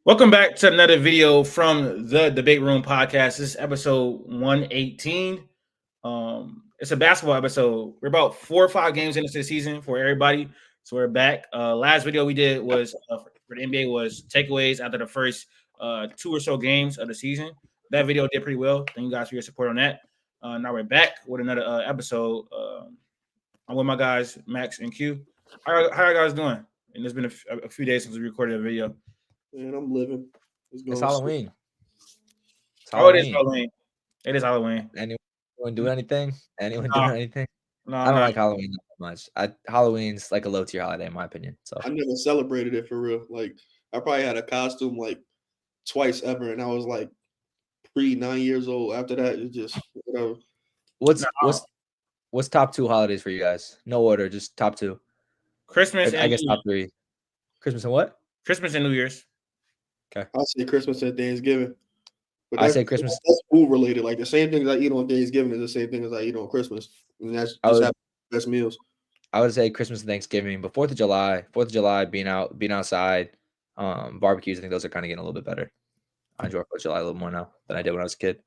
Welcome back to another video from the Debate Room podcast. This is episode 118. It's a basketball episode. We're about 4 or 5 games into the season for everybody, so we're back. Last video we did was for the NBA was takeaways after the first 2 or so games of the season. That video did pretty well. Thank you guys for your support on that. Now we're back with another episode. I'm with my guys Max and Q. How are you guys doing? And it's been a few days since we recorded a video. Man, I'm living. It's Halloween. It's Halloween. It is Halloween. It is Halloween. Anyone do anything? Anyone doing anything? No, I don't like Halloween that much. Halloween's like a low tier holiday in my opinion. So I never celebrated it for real. Like I probably had a costume like twice ever, and I was like 9 years old. After that, it's just whatever. What's top 2 holidays for you guys? No order, just top 2. Christmas. I guess top 3. Christmas and what? Christmas and New Year's. Okay. I'll say Christmas and Thanksgiving. But I say Christmas. That's food related. Like the same things I eat on Thanksgiving is the same thing as I eat on Christmas. And that's just the best meals. I would say Christmas and Thanksgiving, but 4th of July, being outside, barbecues, I think those are kind of getting a little bit better. I enjoy 4th of July a little more now than I did when I was a kid.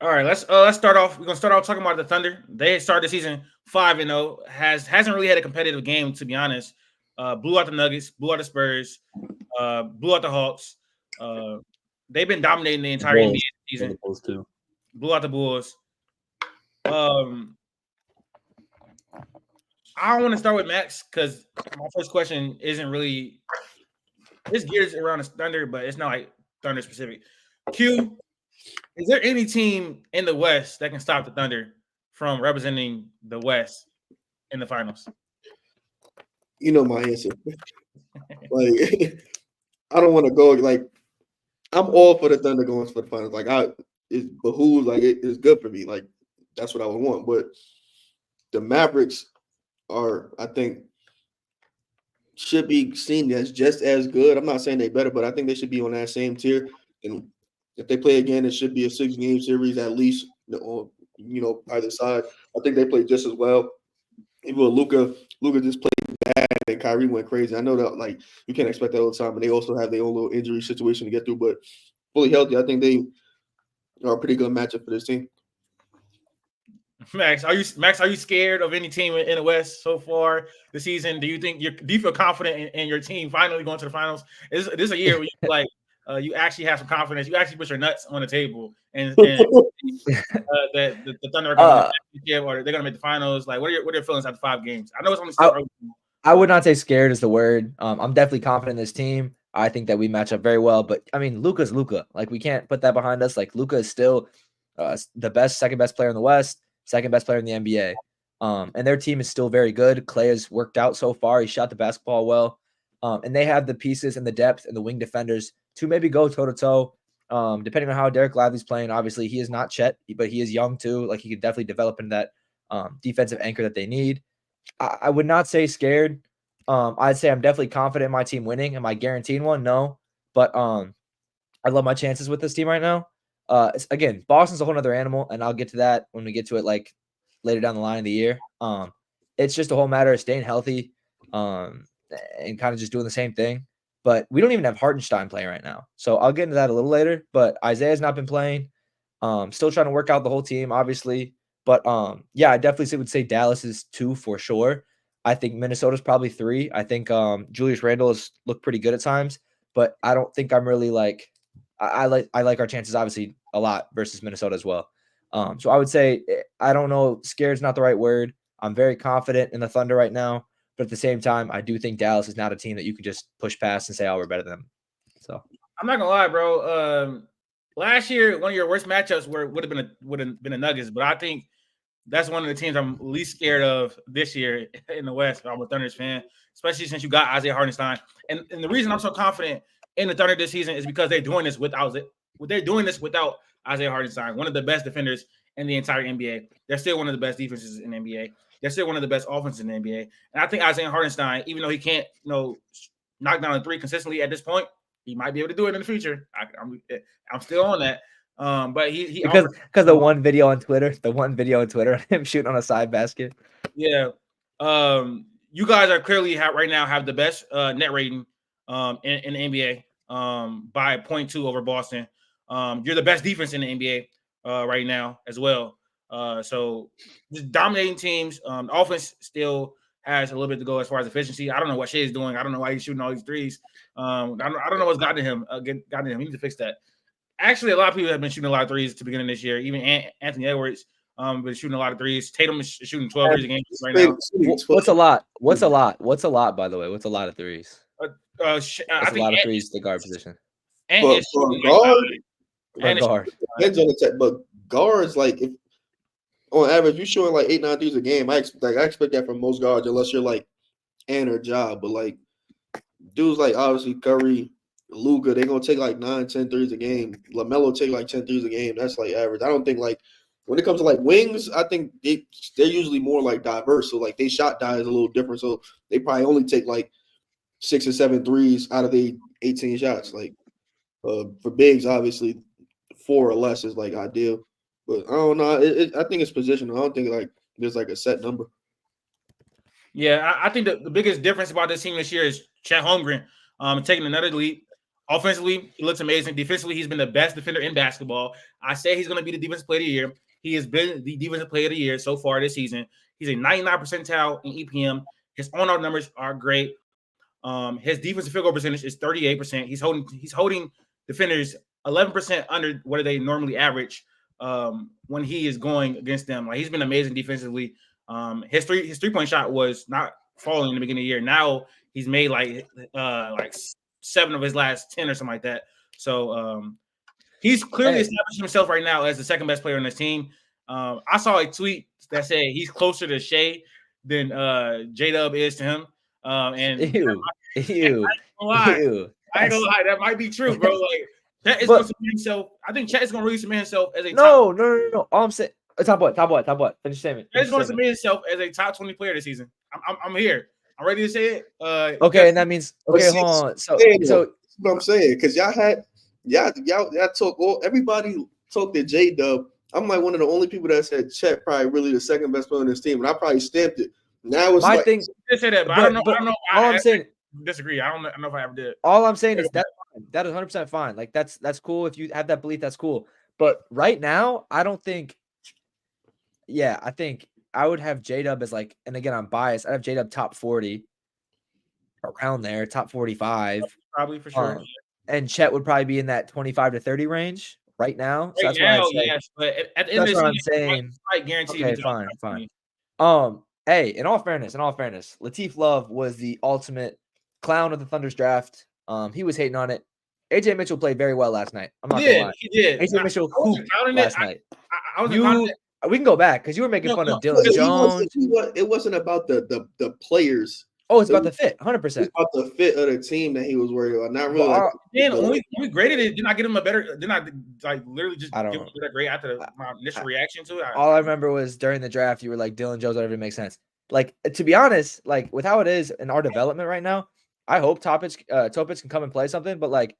All right, let's start off. We're gonna start off talking about the Thunder. They started the season 5-0. Hasn't really had a competitive game, to be honest. Blew out the Nuggets, blew out the Spurs, blew out the Hawks. They've been dominating the entire NBA season. Blew out the Bulls. I want to start with Max because my first question isn't really this gears around the Thunder, but it's not like Thunder specific. Q, is there any team in the West that can stop the Thunder from representing the West in the finals? You know my answer. Like I don't want to go like I'm all for the Thunder going for the finals. Like it behooves, like it's good for me. Like that's what I would want. But the Mavericks are, I think, should be seen as just as good. I'm not saying they better, but I think they should be on that same tier. And if they play again, it should be a 6-game series at least on either side. I think they play just as well. Even Luka just played bad and Kyrie went crazy. I know that like you can't expect that all the time, and they also have their own little injury situation to get through. But fully healthy, I think they are a pretty good matchup for this team. Max, are you scared of any team in the West so far this season? Do you feel confident in your team finally going to the finals? This is a year where you like you actually have some confidence. You actually put your nuts on the table, and the Thunder are going to or they're going to make the finals. Like, what are your feelings after 5 games? I know it's only still early. I would not say scared is the word. I'm definitely confident in this team. I think that we match up very well. But I mean, Luka's Luka. Like, we can't put that behind us. Like, Luka is still the second best player in the West, second best player in the NBA. And their team is still very good. Clay has worked out so far. He shot the basketball well. And they have the pieces and the depth and the wing defenders to maybe go toe-to-toe, depending on how Derek Lively's playing. Obviously, he is not Chet, but he is young too. Like, he could definitely develop into that defensive anchor that they need. I would not say scared. I'd say I'm definitely confident in my team winning. Am I guaranteeing one? No. But I love my chances with this team right now. Again, Boston's a whole other animal, and I'll get to that when we get to it like later down the line of the year. It's just a whole matter of staying healthy and kind of just doing the same thing. But we don't even have Hartenstein playing right now. So I'll get into that a little later. But Isaiah's not been playing. Still trying to work out the whole team, obviously. But yeah, I definitely would say Dallas is 2 for sure. I think Minnesota's probably 3. I think Julius Randle has looked pretty good at times, but I don't think I'm really like I like our chances obviously a lot versus Minnesota as well. So I would say I don't know, scared is not the right word. I'm very confident in the Thunder right now, but at the same time, I do think Dallas is not a team that you can just push past and say, "Oh, we're better than them." So I'm not gonna lie, bro. Last year, one of your worst matchups would have been the Nuggets, but I think that's one of the teams I'm least scared of this year in the West. I'm a Thunder's fan, especially since you got Isaiah Hartenstein. And the reason I'm so confident in the Thunder this season is because they're doing this without Isaiah Hartenstein, one of the best defenders in the entire NBA. They're still one of the best defenses in the NBA. They're still one of the best offenses in the NBA. And I think Isaiah Hartenstein, even though he can't, knock down a 3 consistently at this point, he might be able to do it in the future. I'm still on that. But he because the one video on Twitter of him shooting on a side basket. Yeah. You guys are clearly right now have the best net rating in the NBA by 0.2 over Boston. You're the best defense in the NBA right now as well. So just dominating teams. Offense still has a little bit to go as far as efficiency. I don't know what Shea is doing. I don't know why he's shooting all these threes. I don't know what's gotten to him. Gotten to him. He needs to fix that. Actually, a lot of people have been shooting a lot of threes to begin of this year. Even Anthony Edwards been shooting a lot of threes. Tatum is shooting 12 threes a game right now. What's a lot? What's a lot? What's a lot, by the way? What's a lot of threes? That's a lot of threes to the guard position. And guard, depends on the tech, but guards, like, if on average you're showing like 8-9 threes a game, I expect that from most guards, unless you're like Ant or Ja. But like dudes like obviously Curry, Luka, they're gonna take like 9-10 threes a game. LaMelo take like 10 threes a game. That's like average. I don't think like when it comes to like wings, I think they're usually more like diverse. So like they shot die is a little different. So they probably only take like 6 or 7 threes out of the 18 shots. Like for bigs, obviously 4 or less is like ideal. But I don't know. I think it's positional. I don't think like there's like a set number. Yeah, I think the biggest difference about this team this year is Chet Holmgren taking another leap. Offensively, he looks amazing. Defensively, he's been the best defender in basketball. I say he's going to be the defensive player of the year. He has been the defensive player of the year so far this season. He's a 99 percentile in EPM. His on-out numbers are great. His defensive field goal percentage is 38%. He's holding defenders 11% under what they normally average when he is going against them. Like, he's been amazing defensively. His three-point shot was not falling in the beginning of the year. Now he's made like 7 of his last 10 or something like that. So he's clearly established himself right now as the second best player on this team. I saw a tweet that said he's closer to Shea than J-Dub is to him. And ew. I ain't gonna lie, that might be true, bro. Like, Chet is going to submit himself. I think Chet is going to really submit himself as a no. All I'm saying, top what? Finish statement. Chet is going to submit himself as a top 20 player this season. I'm here. I'm ready to say it. Okay, and that means hold on. So that's what I'm saying, because y'all talk. Everybody talked to J-Dub. I'm like one of the only people that said Chet probably really the second best player on this team, and I probably stamped it. Now it's my like, thing. I say that, but I don't know. All I'm saying, disagree. I don't know if I ever did. All I'm saying is that is 100% fine. Like that's cool. If you have that belief, that's cool. But right now, I don't think. Yeah, I think I would have J-Dub as like, and again, I'm biased. I'd have J-Dub top 40, around there, top 45, probably for sure. And Chet would probably be in that 25 to 30 range right now. Right, so that's now, yes, but at the end of the season, saying. I guarantee. Okay, fine. Hey, in all fairness, Latif Love was the ultimate clown of the Thunder's draft. He was hating on it. AJ Mitchell played very well last night. I'm not gonna lie. He did. AJ Mitchell hooped last night. We can go back because you were making fun of Dylan Jones. It wasn't about the players. Oh, it's about the fit, 100%. It's about the fit of the team that he was worried about. Not really. When we graded it, did I get him a better? Did I like literally just give him a grade after my initial reaction to it? All I remember was during the draft, you were like Dylan Jones, whatever makes sense. Like, to be honest, like with how it is in our development right now, I hope Topic can come and play something. But like,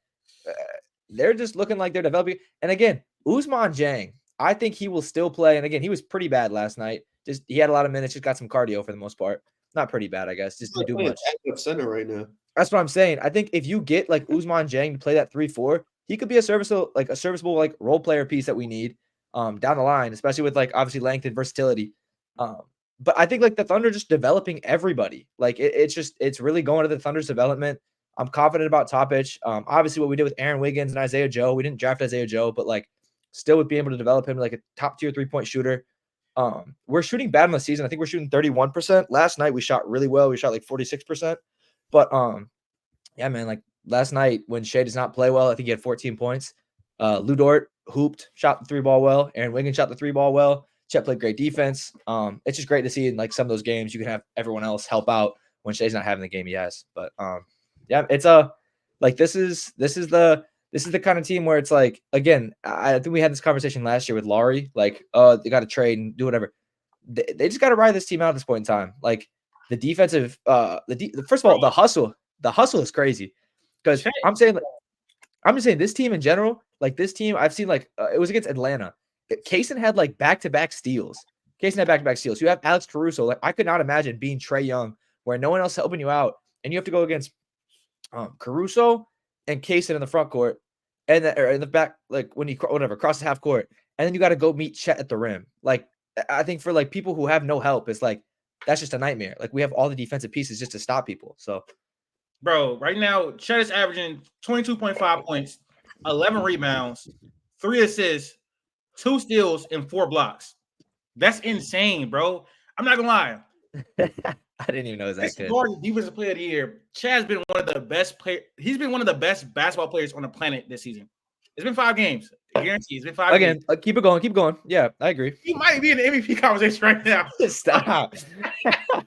they're just looking like they're developing. And again, Ousmane Dieng, I think he will still play. And again, he was pretty bad last night. Just he had a lot of minutes, just got some cardio for the most part. Not pretty bad, I guess. Just didn't do much. Center right now. That's what I'm saying. I think if you get like Ousmane Dieng to play that 3-4, he could be a serviceable like role player piece that we need down the line, especially with like obviously length and versatility. But I think like the Thunder just developing everybody. Like it's really going to the Thunder's development. I'm confident about Topic. Obviously what we did with Aaron Wiggins and Isaiah Joe, we didn't draft Isaiah Joe, but like still would be able to develop him like a top tier 3-point shooter. We're shooting bad in the season. I think we're shooting 31%. Last night we shot really well. We shot like 46%. But yeah, man, like last night when Shea does not play well, I think he had 14 points. Lou Dort hooped, shot the 3-ball well. Aaron Wiggins shot the 3-ball well. Chet played great defense. It's just great to see in like some of those games you can have everyone else help out when Shea's not having the game he has. But yeah, it's like this is the kind of team where it's like, again, I think we had this conversation last year with Laurie, like, they got to trade and do whatever. They just got to ride this team out at this point in time. Like the defensive, first of all, the hustle is crazy because I'm just saying this team in general, like this team, I've seen like, it was against Atlanta. Kaysen had like back-to-back steals. You have Alex Caruso. Like I could not imagine being Trae Young where no one else helping you out. And you have to go against Caruso and Kaysen in the front court, and then, or in the back, like when you cross the half court, and then you got to go meet Chet at the rim. Like I think for like people who have no help, it's like that's just a nightmare. Like we have all the defensive pieces just to stop people. So, bro, right now Chet is averaging 22.5 points, 11 rebounds, 3 assists, 2 steals, and 4 blocks. That's insane, bro. I'm not gonna lie. I didn't even know it was that good. Defensive player of the year. Chad's been one of the best players. He's been one of the best basketball players on the planet this season. It's been 5 games. I guarantee it's been 5 games. Keep it going. Keep going. Yeah, I agre. He might be in the MVP conversation right now. Stop.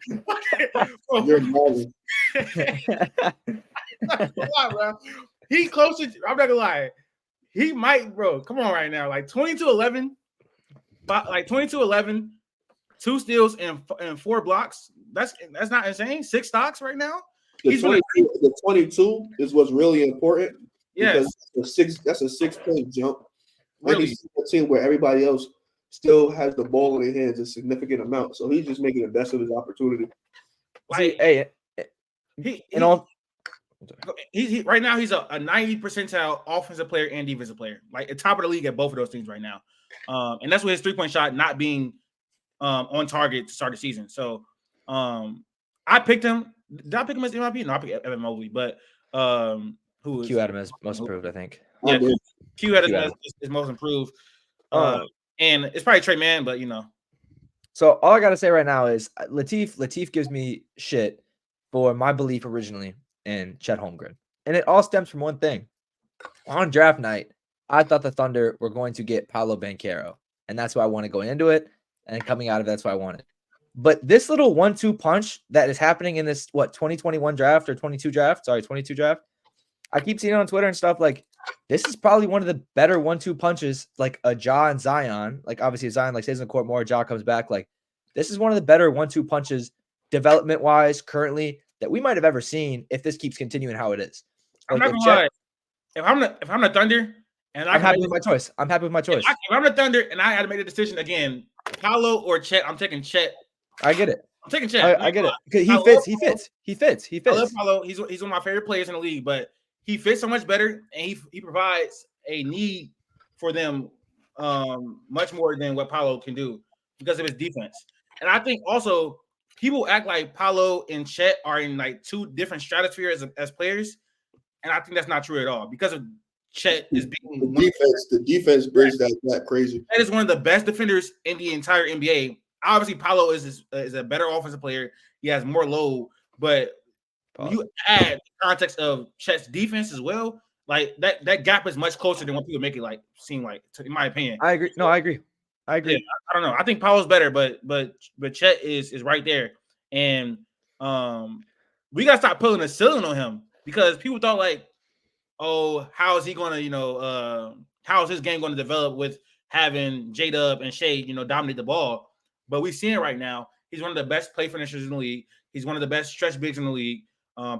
You're wrong. Bro. He close to, I'm not gonna lie. He might, bro. Come on right now. Like 22-11, like 22-11, 2 steals and 4 blocks. That's not insane. 6 stocks right now. The 22 is what's really important. Yes. Because that's a 6-point jump. Really? He's a team where everybody else still has the ball in their hands a significant amount. So he's just making the best of his opportunity. Like, hey, he right now he's a 90 percentile offensive player and defensive player, like at top of the league at both of those things right now. And that's with his 3-point shot not being on target to start the season. So I picked him. Did I pick him as MVP? No, I picked Evan Mobley, but who was Q Adam as most improved, I think. Yeah, Q had his most improved. And it's probably Trey Mann, but you know. So all I gotta say right now is Latif gives me shit for my belief originally in Chet Holmgren. And it all stems from one thing. On draft night, I thought the Thunder were going to get Paolo Banchero. And that's why I wanted going into it. And coming out of it, that's why I wanted. But this little 1-2 punch that is happening in this 2021 draft or 22 draft, I keep seeing it on Twitter and stuff. Like, this is probably one of the better 1-2 punches, like a Ja and Zion. Like, obviously, if Zion stays in the court more, Ja comes back. Like, this is one of the better 1-2 punches, development-wise, currently, that we might have ever seen if this keeps continuing how it is. Like, I'm not gonna lie. If I'm the Thunder, and I'm happy with my choice. If I'm the Thunder and I had to make a decision again, Paolo or Chet, I'm taking Chet. I get it. I'm taking Chet. I get it. He fits. He fits. I love Paolo. He's one of my favorite players in the league, but he fits so much better, and he provides a need for them much more than what Paolo can do because of his defense. And I think also people act like Paolo and Chet are in like 2 different stratospheres as players, and I think that's not true at all because of Chet is being the defense bridge that crazy. Chet is one of the best defenders in the entire NBA. Obviously, Paolo is a better offensive player. He has more load, but when you add the context of Chet's defense as well, like that gap is much closer than what people make it seem like. In my opinion, I agree. No, I agree. Yeah, I don't know. I think Paolo's better, but Chet is right there, and we gotta stop pulling a ceiling on him because people thought like, oh, how is he gonna how is his game going to develop with having J-Dub and Shea dominate the ball? But we've seen it right now. He's one of the best play finishers in the league. He's one of the best stretch bigs in the league.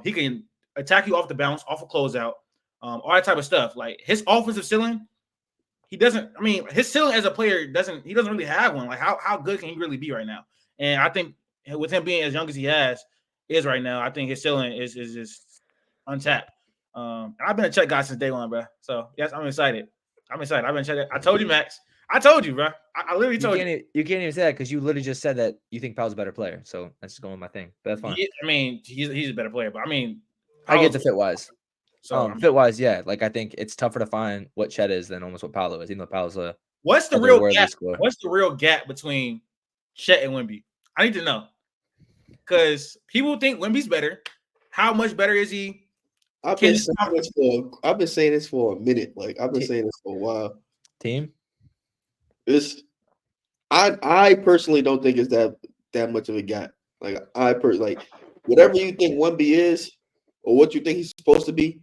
He can attack you off the bounce, off a closeout, all that type of stuff. Like his offensive ceiling, his ceiling as a player doesn't really have one. Like how good can he really be right now? And I think with him being as young as he is right now, I think his ceiling is just untapped. I've been a Chet guy since day one, bro. So yes, I'm excited. I've been checking. I told you, Max. I told you, bro. I literally told you. You can't even say that because you literally just said that you think Paolo's a better player. So that's just going with my thing. But that's fine. He's a better player, but I get the fit wise. So fit wise, yeah. Like I think it's tougher to find what Chet is than almost what Paolo is. Even though Paolo's what's the real gap? What's the real gap between Chet and Wemby? I need to know because people think Wemby's better. How much better is he? I've been saying this for a minute. Like I've been saying this for a while. Team. I personally don't think it's that much of a gap. Like whatever you think Wemby is or what you think he's supposed to be,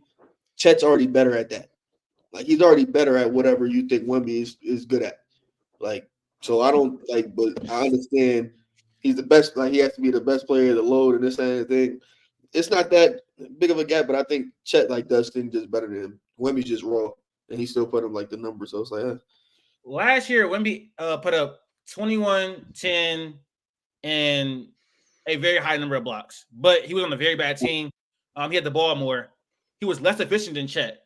Chet's already better at that. Like he's already better at whatever you think Wemby is good at. Like so I don't but I understand he's the best. Like he has to be the best player, the load and this and that thing. It's not that big of a gap, but I think Chet does things just better than him. Wemby's just raw, and he still put him the number. So it's like. Last year, Wemby put up 21, 10, and a very high number of blocks. But he was on a very bad team. He had the ball more. he was less efficient than Chet.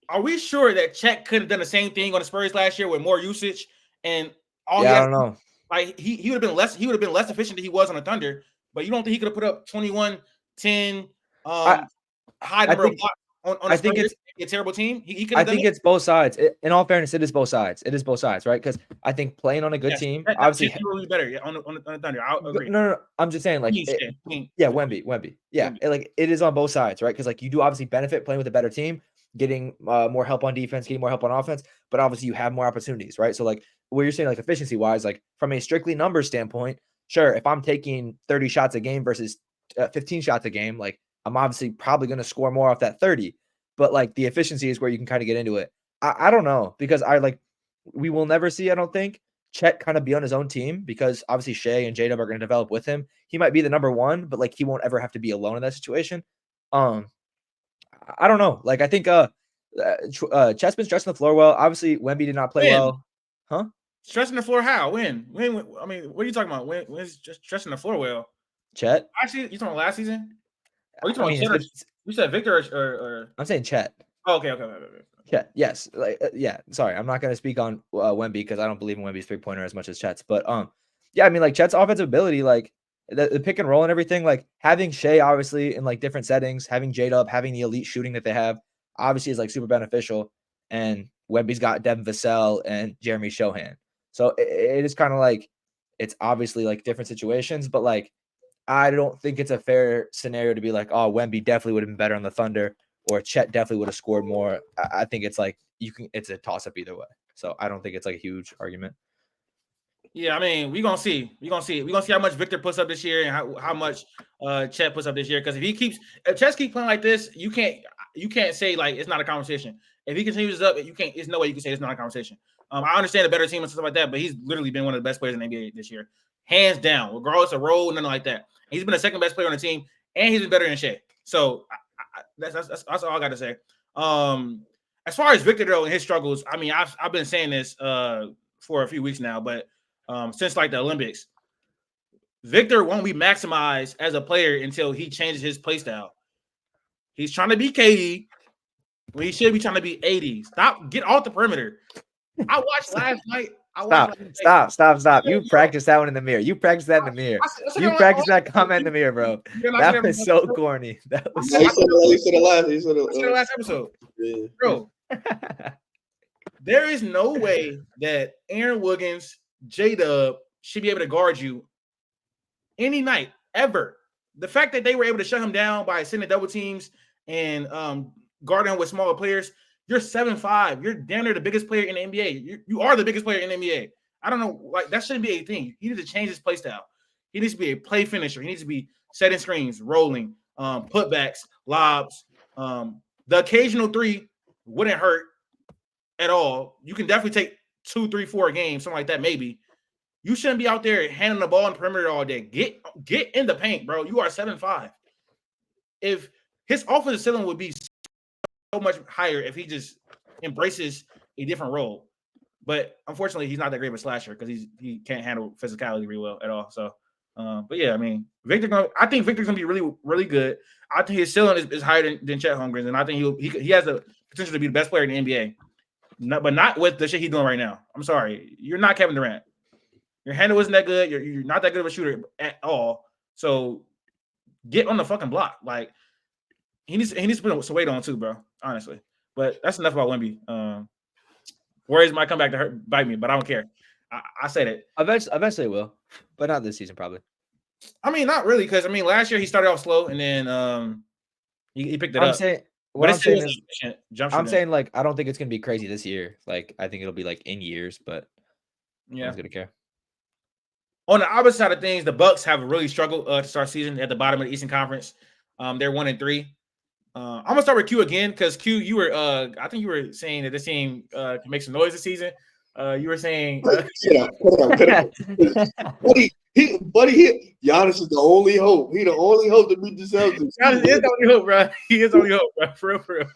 Are we sure that Chet could have done the same thing on the Spurs last year with more usage and all? Yeah, I don't know. Like he would have been less efficient than he was on the Thunder. But you don't think he could have put up 21, 10, high number of blocks on the Spurs? A terrible team. He could have done it. It's both sides. In all fairness, it is both sides. It is both sides, right? Because I think playing on a good team, obviously, he will be better. Yeah, on the Thunder. I agree. No. I'm just saying, like, Wemby. Yeah, like it is on both sides, right? Because like you do obviously benefit playing with a better team, getting more help on defense, getting more help on offense, but obviously you have more opportunities, right? So like what you're saying, like efficiency wise, like from a strictly numbers standpoint, sure, if I'm taking 30 shots a game versus 15 shots a game, like I'm obviously probably going to score more off that 30. But like the efficiency is where you can kind of get into it. I don't know, because we will never see, I don't think, Chet kind of be on his own team, because obviously Shea and J-Dub are going to develop with him. He might be the number one, but like he won't ever have to be alone in that situation. I don't know. Like I think Chet's been stretching the floor well. Obviously Wemby did not play well. Huh? Stretching the floor how? When? I mean, what are you talking about? When's just stretching the floor well? Chet? Actually, you talking about last season? Or you talking about Chet? You said Victor or I'm saying Chet. Oh, okay. Chet, yes. Like yeah, sorry. I'm not going to speak on Wemby because I don't believe in Wemby's three-pointer as much as Chet's. But yeah, I mean like Chet's offensive ability, like the pick and roll and everything, like having Shea obviously in like different settings, having J-Dub, having the elite shooting that they have, obviously is like super beneficial. And Wemby's got Devin Vassell and Jeremy Shohan. So it is kind of like it's obviously like different situations, but like I don't think it's a fair scenario to be like, oh, Wemby definitely would have been better on the Thunder, or Chet definitely would have scored more. I think it's like it's a toss up either way. So I don't think it's like a huge argument. Yeah, I mean, we're gonna see. We're gonna see how much Victor puts up this year and how much Chet puts up this year. Because if Chet keeps playing like this, you can't say like it's not a conversation. If he continues up, there's no way you can say it's not a conversation. I understand a better team and stuff like that, but he's literally been one of the best players in the NBA this year, hands down, regardless of role, nothing like that. He's been the second best player on the team, and he's been better than Shea. So that's all I got to say. As far as Victor though and his struggles, I mean, I've been saying this for a few weeks now, but since like the Olympics, Victor won't be maximized as a player until he changes his play style. He's trying to be KD when he should be trying to be 80. Get off the perimeter. I watched last night. Stop. You practice that one in the mirror. You practice that in the mirror. You practice that comment in the mirror, bro. That was so corny. That was he said the last episode. Yeah. Bro, there is no way that Aaron Wiggins, J-Dub should be able to guard you any night, ever. The fact that they were able to shut him down by sending double teams and guarding him with smaller players, you're 7'5". You're damn near the biggest player in the NBA. You are the biggest player in the NBA. I don't know, like that shouldn't be a thing. He needs to change his play style. He needs to be a play finisher. He needs to be setting screens, rolling, putbacks, lobs. The occasional three wouldn't hurt at all. You can definitely take 2, 3, 4 a game, something like that, maybe. You shouldn't be out there handling the ball on the perimeter all day. Get in the paint, bro. You are 7'5". If his offensive ceiling would be so much higher if he just embraces a different role. But unfortunately, he's not that great of a slasher because he can't handle physicality very well at all. So, but yeah, I mean, I think Victor's gonna be really, really good. I think his ceiling is higher than Chet Holmgren's, and I think he has the potential to be the best player in the NBA. But not with the shit he's doing right now. I'm sorry, you're not Kevin Durant. Your handle isn't that good. You're not that good of a shooter at all. So get on the fucking block. Like he needs to put some weight on too, bro. Honestly, but that's enough about Wemby. Warriors might come back to bite me, but I don't care. I say that eventually it will, but not this season probably. I mean, not really, because I mean, last year he started off slow and then he picked it up. I'm saying like I don't think it's gonna be crazy this year. Like I think it'll be like in years, but yeah, no one's gonna care. On the opposite side of things, the Bucks have really struggled to start season at the bottom of the Eastern Conference. They're 1-3. I'm gonna start with Q again because Q, you were I think you were saying that this team can make some noise this season. You were saying buddy, Giannis is the only hope. He the only hope to beat the Celtics. Giannis is the only hope, bro. He is the only hope, bro. For real.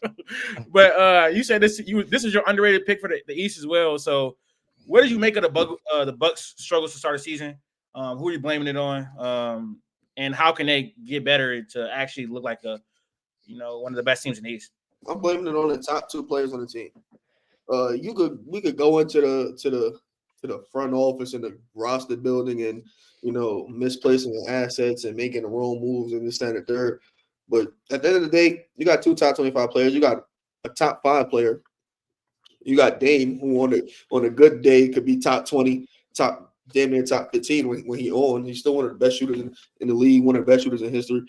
But you said this is your underrated pick for the East as well. So what did you make of the Bucks' struggles to start the season? Who are you blaming it on? And how can they get better to actually look like a one of the best teams in the East. I'm blaming it on the top 2 players on the team. We could go into the front office and the roster building and misplacing the assets and making the wrong moves and this, that, and the third. But at the end of the day, you got 2 top 25 players. You got a top 5 player. You got Dame, who on a good day could be top 20, damn near top 15 when he on. He's still one of the best shooters in the league, one of the best shooters in history.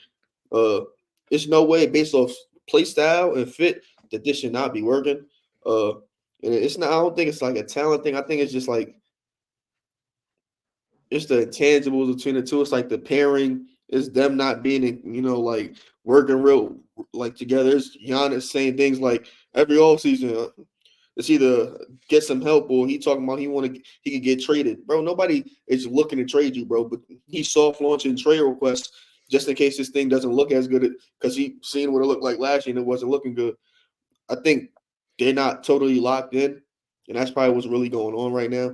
There's no way based off play style and fit that this should not be working. And it's not. I don't think it's like a talent thing. I think it's just like it's the intangibles between the two. It's like the pairing. It's them not being, like working real like together. It's Giannis saying things like every offseason, it's either get some help or he talking about he could get traded. Bro, nobody is looking to trade you, bro. But he's soft launching trade requests just in case this thing doesn't look as good because he seen what it looked like last year and it wasn't looking good. I think they're not totally locked in, and that's probably what's really going on right now.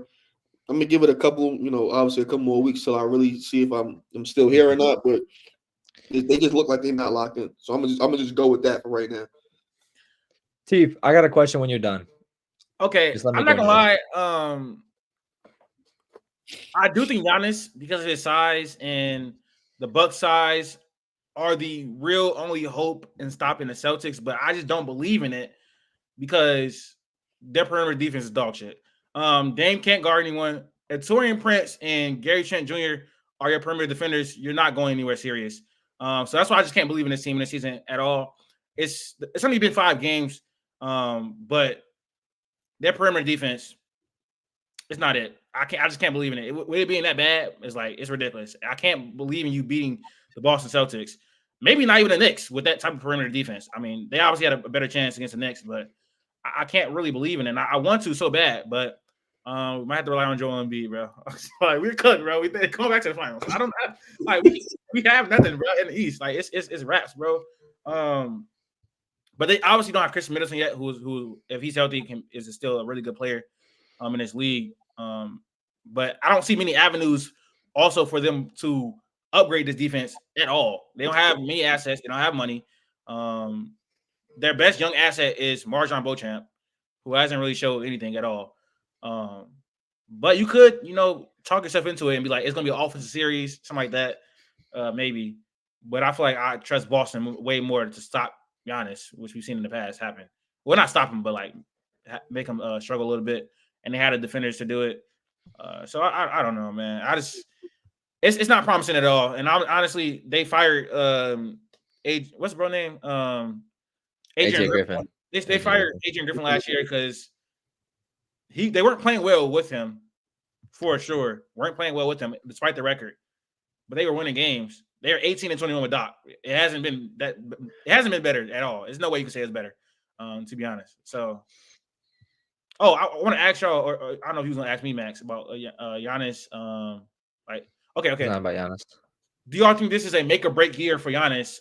I'm gonna give it a couple, obviously a couple more weeks till I really see if I'm still here or not. But they just look like they're not locked in. So I'm gonna just go with that for right now. Teef, I got a question when you're done. Okay, I'm not gonna lie. I do think Giannis, because of his size and the Bucks' size, are the real only hope in stopping the Celtics. But I just don't believe in it because their perimeter defense is dog shit. Dame can't guard anyone. If Taurean Prince and Gary Trent Jr. are your perimeter defenders, you're not going anywhere serious. So that's why I just can't believe in this team in this season at all. It's only been 5 games, but their perimeter defense, it's not it. I just can't believe in it. With it being that bad, it's ridiculous. I can't believe in you beating the Boston Celtics. Maybe not even the Knicks with that type of perimeter defense. I mean, they obviously had a better chance against the Knicks, but I can't really believe in it. And I want to so bad, but we might have to rely on Joel Embiid, bro. We're cooked, bro. We come back to the finals. I don't have we have nothing, bro, in the East. It's wraps, bro. But they obviously don't have Chris Middleton yet, who if he's healthy is still a really good player in this league. But I don't see many avenues also for them to upgrade this defense at all. They don't have many assets. They don't have money. Their best young asset is Marjon Beauchamp, who hasn't really showed anything at all. But you could, talk yourself into it and be like, it's going to be an offensive series, something like that, maybe. But I feel like I trust Boston way more to stop Giannis, which we've seen in the past happen. Well, not stop him, but make him struggle a little bit. And they had the defenders to do it. So I don't know, man. It's not promising at all. And honestly, they fired what's the bro name? Adrian Griffin. They fired Adrian Griffin last year because they weren't playing well with him, for sure. Weren't playing well with him despite the record, but they were winning games. They were 18-21 with Doc. It hasn't been better at all. There's no way you can say it's better, to be honest. So, I want to ask y'all, or I don't know if you was gonna ask me, Max, about Giannis. Okay. Not about Giannis. Do y'all think this is a make or break year for Giannis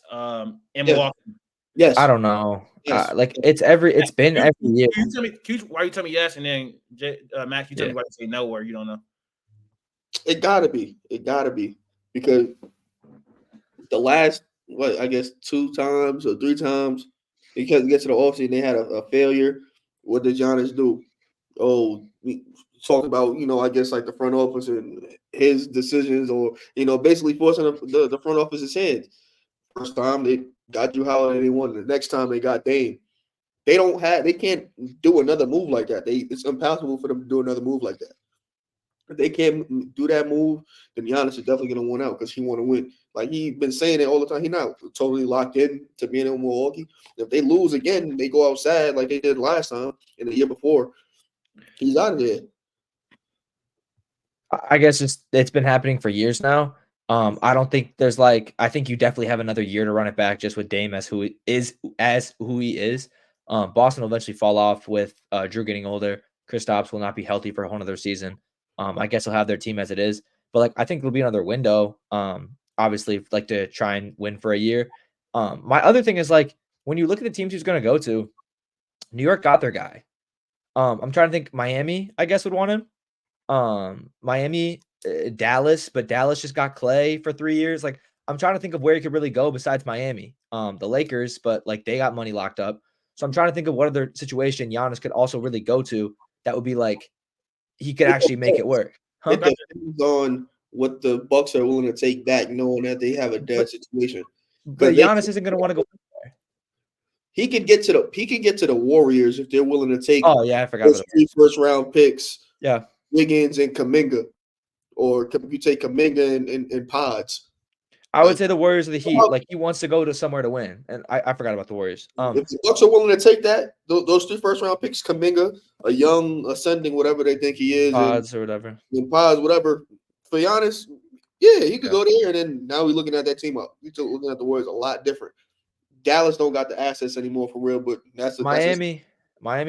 in Milwaukee? Yes. I don't know. Yes. It's been every year. Why you tell me yes, and then Max, you tell me why you say no, or you don't know? It gotta be. Because the last, 2 times or 3 times, because it gets to the offseason, they had a failure. What did Giannis do? We talked about, like the front office and his decisions, or basically forcing the front office's hands. First time they got Drew Holiday, they won. The next time they got Dame. They can't do another move like that. It's impossible for them to do another move like that. If they can't do that move, then Giannis is definitely going to win out because he want to win. Like he's been saying it all the time. He's not totally locked in to being in Milwaukee. If they lose again, they go outside like they did last time and the year before. He's out of there. I guess it's been happening for years now. I don't think there's I think you definitely have another year to run it back just with Dame as who he is. Boston will eventually fall off with Drew getting older. Kristaps will not be healthy for a whole other season. I guess they'll have their team as it is, but I think it'll be another window. Obviously, to try and win for a year. My other thing is when you look at the teams he's going to go to, New York got their guy. I'm trying to think. Miami, I guess, would want him. Miami, Dallas, but Dallas just got Clay for 3 years. I'm trying to think of where he could really go besides Miami. The Lakers, but like they got money locked up. So I'm trying to think of what other situation Giannis could also really go to that would be like he could actually make it work. Huh? It depends on what the Bucks are willing to take back, knowing that they have a dead situation. But Giannis isn't going to want to go. He could get to the Warriors if they're willing to take. Oh yeah, I forgot those about 3 first-round picks. Yeah, Wiggins and Kuminga, or you take Kuminga and Pods. I would say the Warriors or the Heat. Like he wants to go to somewhere to win, and I forgot about the Warriors. If the Bucks are willing to take that, those 3 first-round picks, Kuminga, a young ascending, whatever they think he is, Pods or whatever, and Pods, whatever. For Giannis, yeah, he could go there, and then now we're looking at that team up. We're looking at the Warriors a lot different. Dallas don't got the assets anymore for real, but Miami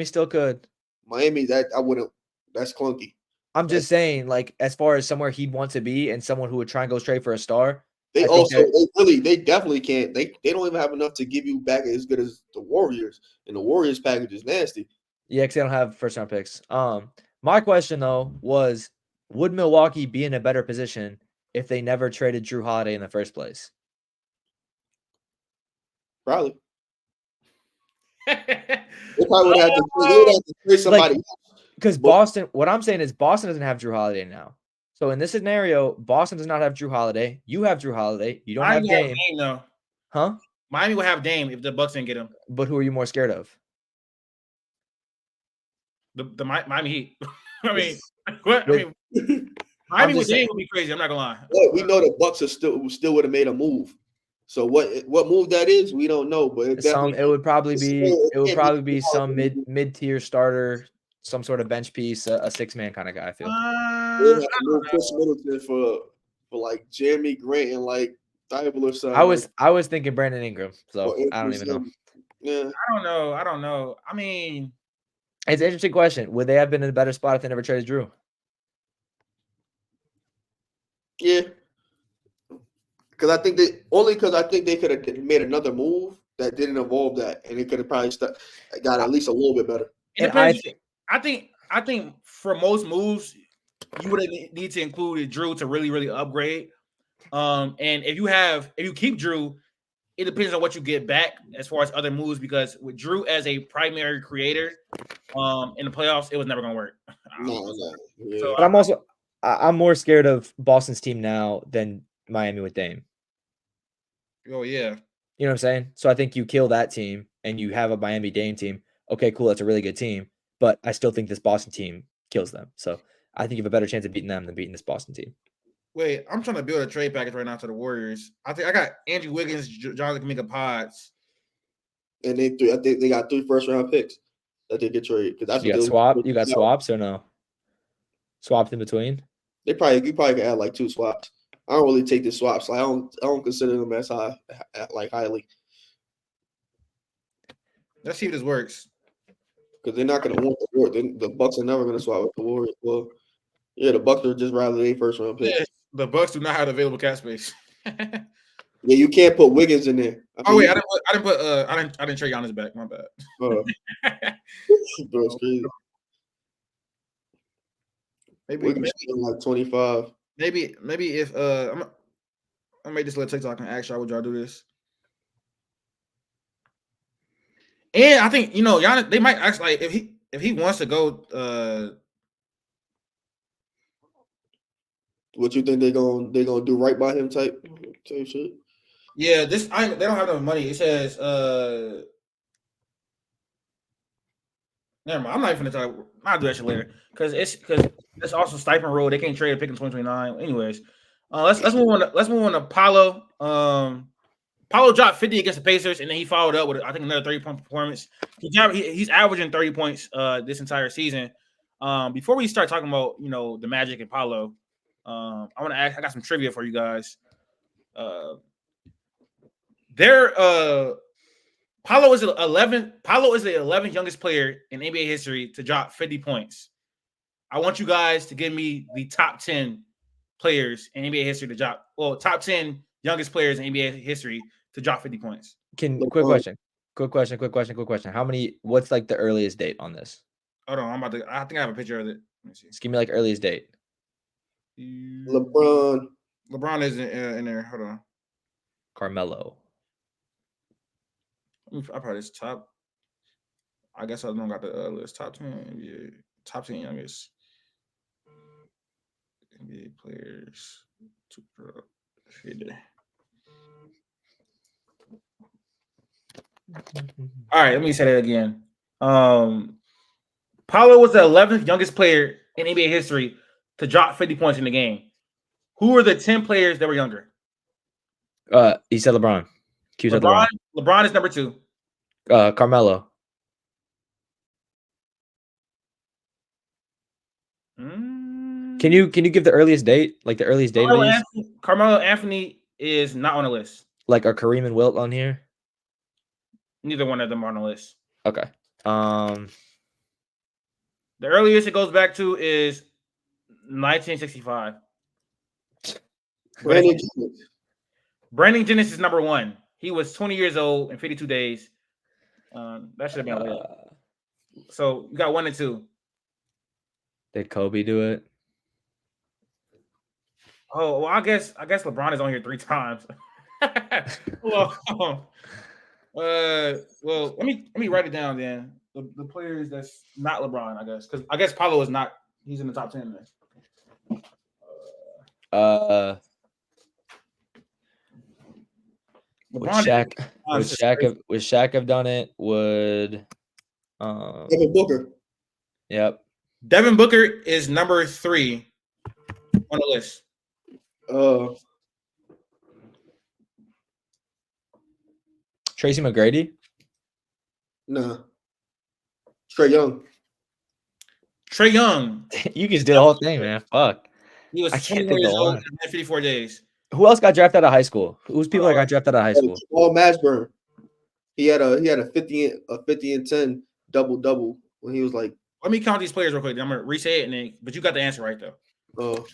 still could. Miami, that I wouldn't. That's clunky. I'm just saying, like as far as somewhere he'd want to be and someone who would try and go straight for a star. They definitely can't. They don't even have enough to give you back as good as the Warriors, and the Warriors package is nasty. Yeah, because they don't have first round picks. My question though was, would Milwaukee be in a better position if they never traded Drew Holiday in the first place? Probably. They probably would have to trade somebody else. Because Boston, what I'm saying is Boston doesn't have Drew Holiday now. So in this scenario, Boston does not have Drew Holiday. You have Drew Holiday. You don't have Dame. Though. Huh? Miami will have Dame if the Bucks didn't get him. But who are you more scared of? The Miami Heat. I mean, what? Miami with Dame would be crazy. I'm not gonna lie. But we know the Bucks are still would have made a move. So what move that is, we don't know. But it would probably be some mid-tier starter, some sort of bench piece, a 6-man kind of guy. I feel. Chris Middleton for like Jeremy Grant and like Thibault or something. I was thinking Brandon Ingram. So I don't even know. Yeah, I don't know. I mean, it's an interesting question. Would they have been in a better spot if they never traded Drew? Yeah. Because I think they could have made another move that didn't involve that, and it could have probably got at least a little bit better. I think for most moves, you would need to include Drew to really, really upgrade. And if you keep Drew, it depends on what you get back as far as other moves. Because with Drew as a primary creator, in the playoffs, it was never gonna work. No. Yeah. So I'm more scared of Boston's team now than Miami with Dame. Oh yeah. You know what I'm saying? So I think you kill that team and you have a Miami Dame team. Okay, cool. That's a really good team. But I still think this Boston team kills them. So I think you have a better chance of beating them than beating this Boston team. Wait, I'm trying to build a trade package right now to the Warriors. I think I got Andrew Wiggins, Jonathan Kuminga, Pods. And I think they got 3 first-round picks that they get traded. You got swaps or no? Swaps in between? You probably could add like 2 swaps. I don't really take the swaps. Like, I don't consider them as highly. Let's see if this works. Because they're not going to want the Warriors. The Bucks are never going to swap with the Warriors. Well, yeah, the Bucks are just rather than first round picks. Yeah, the Bucks do not have available cap space. Yeah, you can't put Wiggins in there. I didn't trade Giannis back. My bad. That's crazy. Maybe like 25. Maybe if I'm gonna make this little TikTok and ask y'all, would y'all do this? And I think Giannis, they might ask like if he wants to go. What you think they gonna do right by him type shit? Yeah, they don't have enough money. It says never mind. I'm not even gonna try. I'll do that shit later because it's also stipend rule. They can't trade a pick in 2029. Anyways, let's move on. Let's move on to Paolo. Paolo dropped 50 against the Pacers, and then he followed up with I think another 30-point performance. He's averaging 30 points this entire season. Before we start talking about the Magic and Paolo, I want to ask. I got some trivia for you guys. Paolo is the 11th youngest player in NBA history to drop 50 points. I want you guys to give me the top 10 players in NBA history to drop. Well, top 10 youngest players in NBA history to drop 50 points. Quick question. How many? What's like the earliest date on this? Hold on, I think I have a picture of it. Let me see. Just give me like earliest date. LeBron is in there. Hold on. Carmelo. I probably this top. I guess I don't got the list. Top 10 NBA, top 10 youngest NBA players to grow. All right, let me say that again. Paolo was the 11th youngest player in NBA history to drop 50 points in the game. Who were the 10 players that were younger? He said LeBron. Q said LeBron. LeBron is number 2. Carmelo. Can you give the earliest date? Like the earliest date of these? Carmelo Anthony is not on the list. Like are Kareem and Wilt on here? Neither one of them are on the list. Okay. The earliest it goes back to is 1965. Brandon Jennings is number 1. He was 20 years old and 52 days. That should have been a layup. So you got 1 and 2. Did Kobe do it? Oh, well, I guess LeBron is on here 3 times. well, let me write it down then. The players that's not LeBron, I guess, because I guess Paolo is not. He's in the top 10 then. Would Shaq have done it? Would Devin Booker? Yep. Devin Booker is number 3 on the list. Tracy McGrady? No. Trae Young. Trae Young. You can just do the whole thing, man. Fuck. He was 24 years old and 54 days. Who else got drafted out of high school? Who's people that got drafted out of high school? Paul Mashburn. He had a 50 and 10 double when he was like. Let me count these players real quick. I'm gonna re-say it, but you got the answer right though. Oh.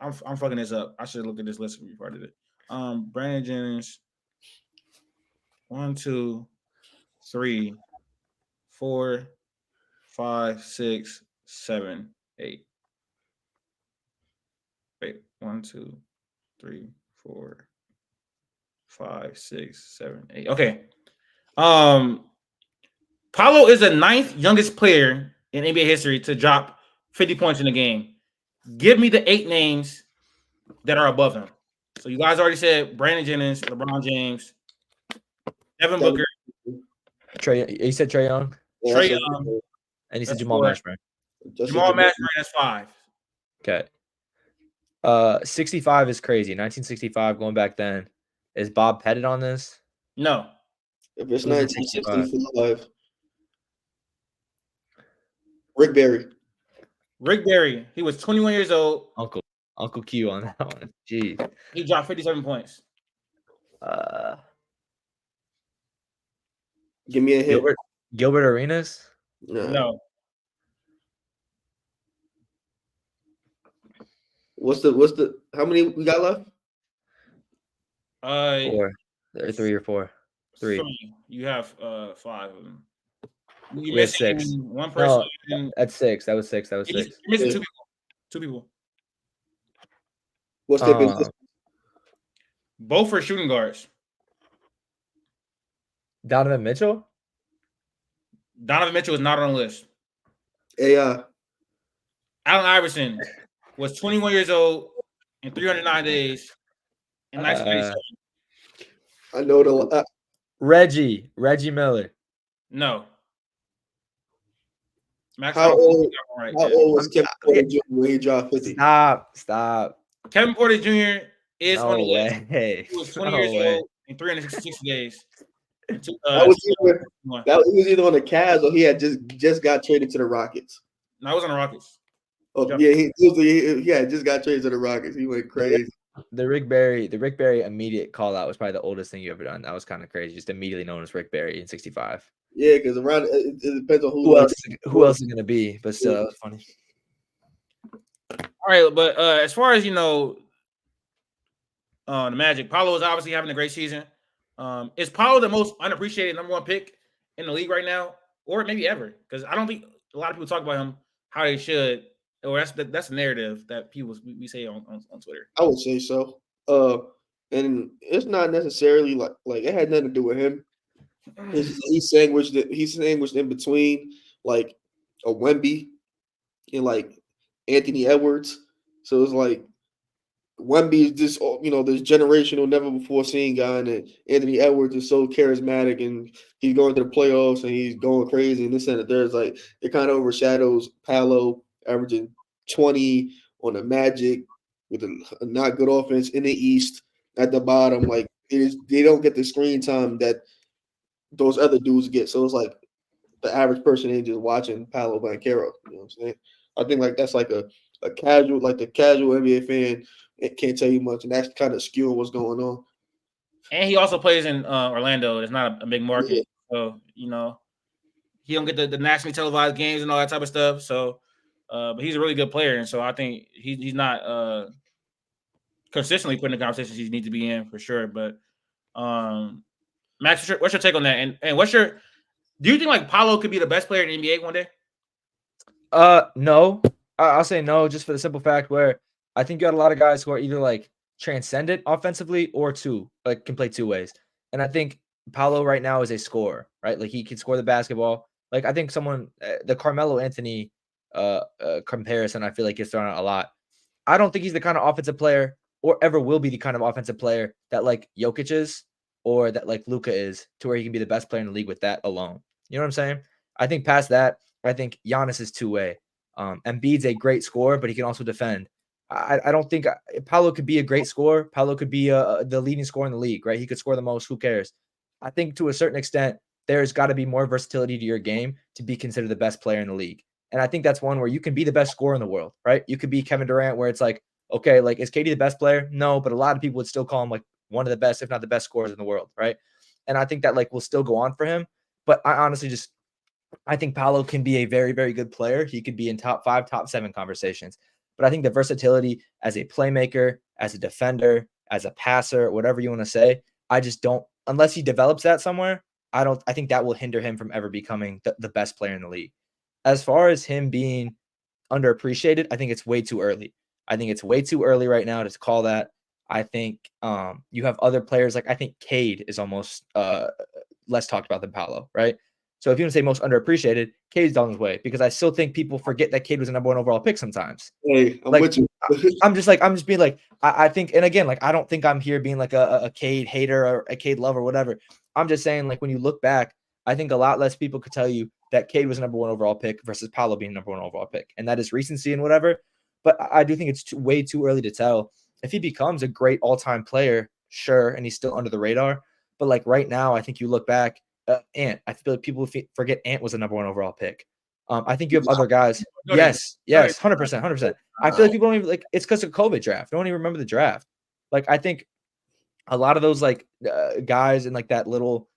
I'm fucking this up. I should look at this list before I did it. Brandon Jennings. 1, 2, 3, 4, 5, 6, 7, 8. Wait, 1, 2, 3, 4, 5, 6, 7, 8. Okay. Paolo is the 9th youngest player in NBA history to drop 50 points in a game. Give me the 8 names that are above him. So you guys already said Brandon Jennings, LeBron James, Devin Booker. You said Trae Young? Yeah, Trae Young. And he said Jamal Mashburn. Jamal Mashburn, that's 5. Okay. 65 is crazy. 1965, going back then. Is Bob Pettit on this? No. If it's 1965. Rick Barry. Rick Barry. He was 21 years old. Uncle Q on that one. Jeez. He dropped 57 points. Give me a hit. Gilbert Arenas? No. What's the how many we got left? 4. There 3 or 4. 3. You have 5 of them. You have 6. One person. No, that's 6. That was 6. You're missing 2 people. 2 people. What's their business? Both are shooting guards. Donovan Mitchell? Donovan Mitchell is not on the list. AI. Allen Iverson was 21 years old in 309 days in 1997. I know the Reggie Miller. No. How old was Kevin Porter Jr. when he dropped 50? Stop. Kevin Porter Jr. is on the list. He was 20 years old in 360 days. That was either on the Cavs or he had just got traded to the Rockets. No, I was on the Rockets. Oh yeah, he just got traded to the Rockets. He went crazy. The Rick Barry immediate call out was probably the oldest thing you ever done. That was kind of crazy. Just immediately known as Rick Barry in 65. Yeah, because around it depends on who else is gonna be, but still, that was funny. All right, but as far as the Magic, Paolo is obviously having a great season. Is Paolo the most unappreciated number 1 pick in the league right now, or maybe ever? Because I don't think a lot of people talk about him how they should, or that's the narrative that we say on Twitter. I would say so. and it's not necessarily like it had nothing to do with him. He's sandwiched in between like a Wemby and like Anthony Edwards. So it's like Wemby is this this generational, never before seen guy, and Anthony Edwards is so charismatic, and he's going to the playoffs and he's going crazy, and this and that. There's like it kind of overshadows Paolo averaging 20 on the Magic with a not good offense in the East at the bottom. Like they don't get the screen time that those other dudes get. So it's like the average person ain't just watching Paolo Banchero. You know what I'm saying? I think like that's like a casual, like the casual NBA fan, it can't tell you much, and that's kind of skewing what's going on. And he also plays in Orlando. It's not a big market, so he don't get the nationally televised games and all that type of stuff. So, but he's a really good player, and so I think he's not consistently putting the conversations he needs to be in for sure. But Max, what's your take on that? And do you think like Paolo could be the best player in the NBA one day? No. I'll say no, just for the simple fact where I think you got a lot of guys who are either like transcendent offensively or can play two ways. And I think Paolo right now is a scorer, right? Like he can score the basketball. Like I think the Carmelo Anthony comparison, I feel like gets thrown out a lot. I don't think he's the kind of offensive player or ever will be the kind of offensive player that like Jokic is or that like Luka is, to where he can be the best player in the league with that alone. You know what I'm saying? I think past that, I think Giannis is two-way. Embiid's a great scorer, but he can also defend. I don't think Paolo could be a great scorer. Paolo could be the leading scorer in the league, right? He could score the most. Who cares? I think to a certain extent, there's got to be more versatility to your game to be considered the best player in the league. And I think that's one where you can be the best scorer in the world, right? You could be Kevin Durant, where it's like, okay, like is KD the best player? No, but a lot of people would still call him like one of the best, if not the best scorers in the world, right? And I think that like will still go on for him. But I think Paolo can be a very, very good player. He could be in top 5, top 7 conversations. But I think the versatility as a playmaker, as a defender, as a passer, whatever you want to say, I just don't, unless he develops that somewhere, I think that will hinder him from ever becoming the best player in the league. As far as him being underappreciated, I think it's way too early. I think it's way too early right now to call that. I think you have other players, like I think Cade is almost less talked about than Paolo, right? So if you want to say most underappreciated, Cade's on his way, because I still think people forget that Cade was a number 1 overall pick sometimes. Hey, I'm with you. I'm just being like, I think, and again, like I don't think I'm here being like a Cade hater or a Cade lover or whatever. I'm just saying, like when you look back, I think a lot less people could tell you that Cade was a number 1 overall pick versus Paolo being number 1 overall pick, and that is recency and whatever. But I do think it's way too early to tell. If he becomes a great all-time player, sure, and he's still under the radar. But like right now, I think you look back. Ant. I feel like people forget Ant was a number 1 overall pick. I think you have other guys. Yes, 100%. I feel like people don't even like. It's because of COVID draft. Don't even remember the draft. Like I think a lot of those like guys in like that little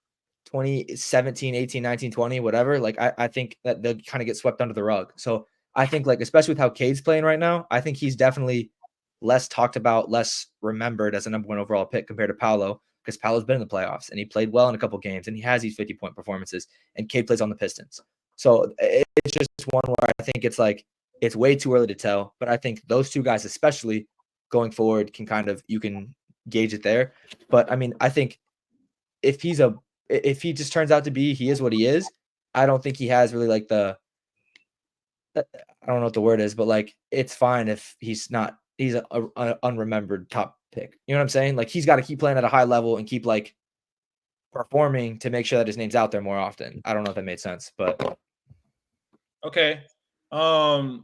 2017, 18, 19, 20, whatever. Like I think that they'll kind of get swept under the rug. So I think like especially with how Cade's playing right now, I think he's definitely less talked about, less remembered as a number 1 overall pick compared to Paolo. Because Paolo's been in the playoffs and he played well in a couple games and he has these 50-point performances, and Cade plays on the Pistons. So it's just one where I think it's like it's way too early to tell. But I think those two guys, especially going forward, you can gauge it there. But I mean, I think if he just turns out to be he is what he is, I don't think he has really like I don't know what the word is, but like it's fine if he's an unremembered top pick. You know what I'm saying? Like he's got to keep playing at a high level and keep like performing to make sure that his name's out there more often. I don't know if that made sense, but okay. The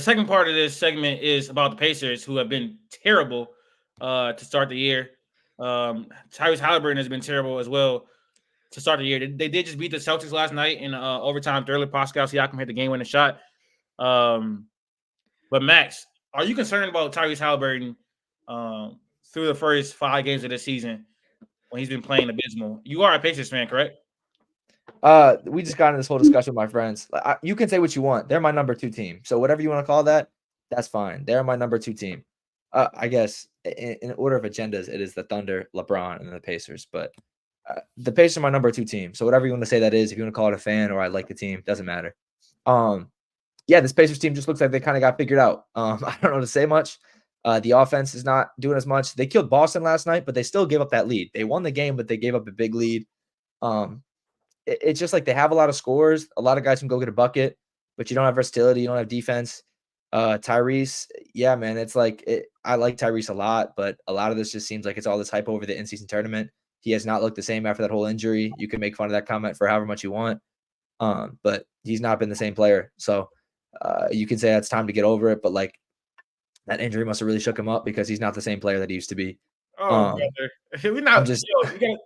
second part of this segment is about the Pacers, who have been terrible to start the year. Tyrese Haliburton has been terrible as well to start the year. They did just beat the Celtics last night in overtime. Early Pascal Siakam hit the game-winning shot. But Max, are you concerned about Tyrese Haliburton through the first 5 games of this season when he's been playing abysmal? You are a Pacers fan, correct? We just got into this whole discussion with my friends. You can say what you want. They're my number 2 team. So whatever you want to call that, that's fine. They're my number 2 team. I guess in order of agendas, it is the Thunder, LeBron, and the Pacers. But the Pacers are my number 2 team. So whatever you want to say that is, if you want to call it a fan or I like the team, doesn't matter. Yeah, this Pacers team just looks like they kind of got figured out. I don't know to say much. The offense is not doing as much. They killed Boston last night, but they still gave up that lead. They won the game, but they gave up a big lead. It's just like they have a lot of scores. A lot of guys can go get a bucket, but you don't have versatility. You don't have defense. Tyrese, yeah, man, it's like I like Tyrese a lot, but a lot of this just seems like it's all this hype over the in-season tournament. He has not looked the same after that whole injury. You can make fun of that comment for however much you want, but he's not been the same player. So you can say it's time to get over it, but like that injury must have really shook him up because he's not the same player that he used to be. Oh, brother. We're not. You're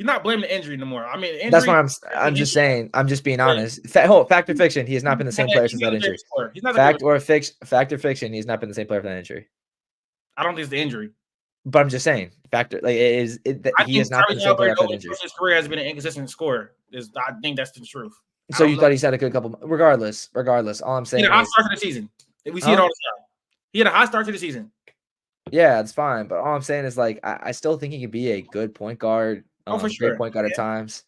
not blaming the injury no more. I mean, that's what I'm just saying. I'm just being honest. Fact or fiction? He has not been the same player since that injury. Fact or fiction? He's not been the same player for that injury. I don't think it's the injury. But I'm just saying, he has not been the same player after that injury. His career has been an inconsistent scorer. I think that's the truth. So you thought he's had a good couple. Regardless, all I'm saying. He had a hot start to the season. We see it all the time. He had a hot start to the season. Yeah, it's fine. But all I'm saying is, like, I still think he could be a good point guard. For sure. Great point guard at times.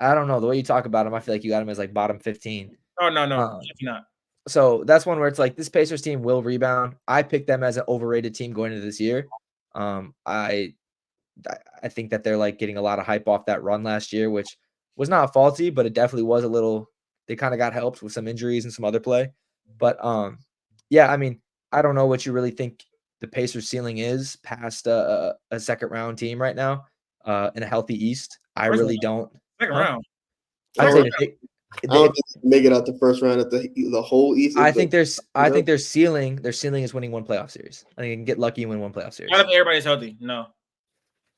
I don't know. The way you talk about him, I feel like you got him as like bottom 15. Oh, no, definitely not. So that's one where it's like this Pacers team will rebound. I picked them as an overrated team going into this year. I think that they're like getting a lot of hype off that run last year, which was not faulty, but it definitely was a little. They kind of got helped with some injuries and some other play. But yeah, I mean, I don't know what you really think the Pacers ceiling is past a second round team right now in a healthy East. I really don't. Second round. I don't think they make it out the first round at the whole East. I think their ceiling is winning one playoff series. I think they can get lucky and win one playoff series. Not if everybody's healthy. No.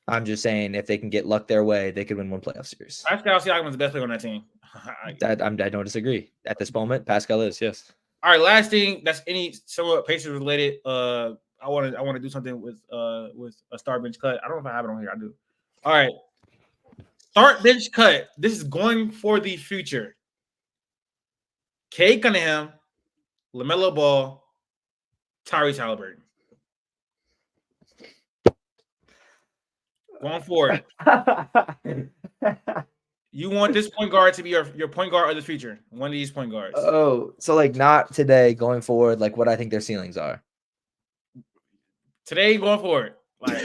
I'm just saying if they can get luck their way, they could win one playoff series. Pascal Siakam's the best player on that team. I don't disagree. At this moment, Pascal is, yes. All right, last thing that's somewhat Pacers related. I want to do something with a start bench cut. I don't know if I have it on here. I do. All right. Start bench cut. This is going for the future. Cade Cunningham, LaMelo Ball, Tyrese Haliburton. Going forward. You want this point guard to be your point guard of the future. One of these point guards. Oh, so like not today, going forward, like what I think their ceilings are. Today, going forward. Like,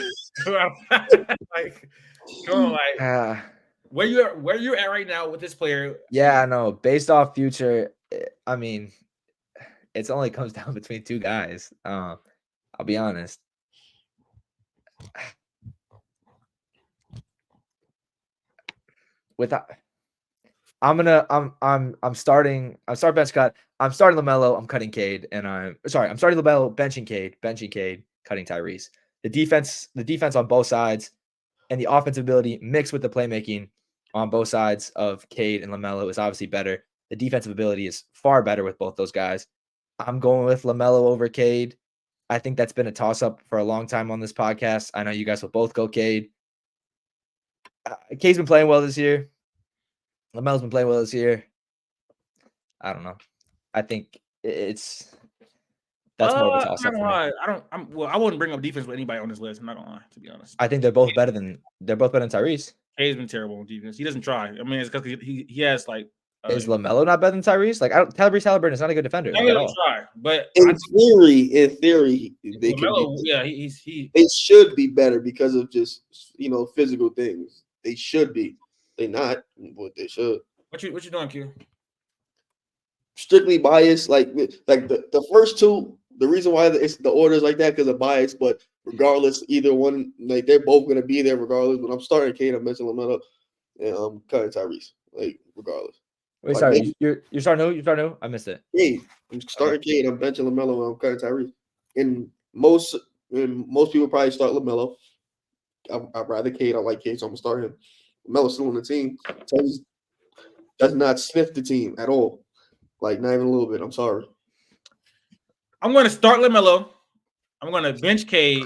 where you're at right now with this player. Yeah, I know. Based off future, I mean, it only comes down between two guys. I'll be honest. I'm starting bench cut. I'm starting LaMelo. I'm cutting Cade, and I'm starting LaMelo, benching Cade, cutting Tyrese. The defense on both sides, and the offensive ability mixed with the playmaking on both sides of Cade and LaMelo is obviously better. The defensive ability is far better with both those guys. I'm going with LaMelo over Cade. I think that's been a toss-up for a long time on this podcast. I know you guys will both go Cade. Cade's been playing well this year. LaMelo's been playing well this year. I don't know. I think that's more of a toss-up for me. I wouldn't bring up defense with anybody on this list. I'm not gonna lie, to be honest. I think they're both better than Tyrese. Cade's been terrible on defense. He doesn't try. I mean, it's because he has like. Is LaMelo not better than Tyrese? Like, Tyrese Haliburton is not a good defender. He doesn't try, but in theory, they LaMelo, they should be better because of just physical things. They should be. They not, but they should. What you doing, Q? Strictly biased, like the first two. The reason why the order is like that because of bias, but regardless, either one, like they're both gonna be there regardless. But I'm starting Cade, I'm benching LaMelo, and I'm cutting Tyrese, like regardless. Wait, like, sorry, you're starting who? You starting who? I missed it. Cade. I'm starting Cade, I'm benching LaMelo, and I'm cutting Tyrese. And most people probably start LaMelo. I'd rather Cade. I like Cade, so I'm gonna start him. LaMelo's still on the team. Tyrese does not sniff the team at all. Like, not even a little bit. I'm sorry. I'm going to start LaMelo. I'm going to bench Cade.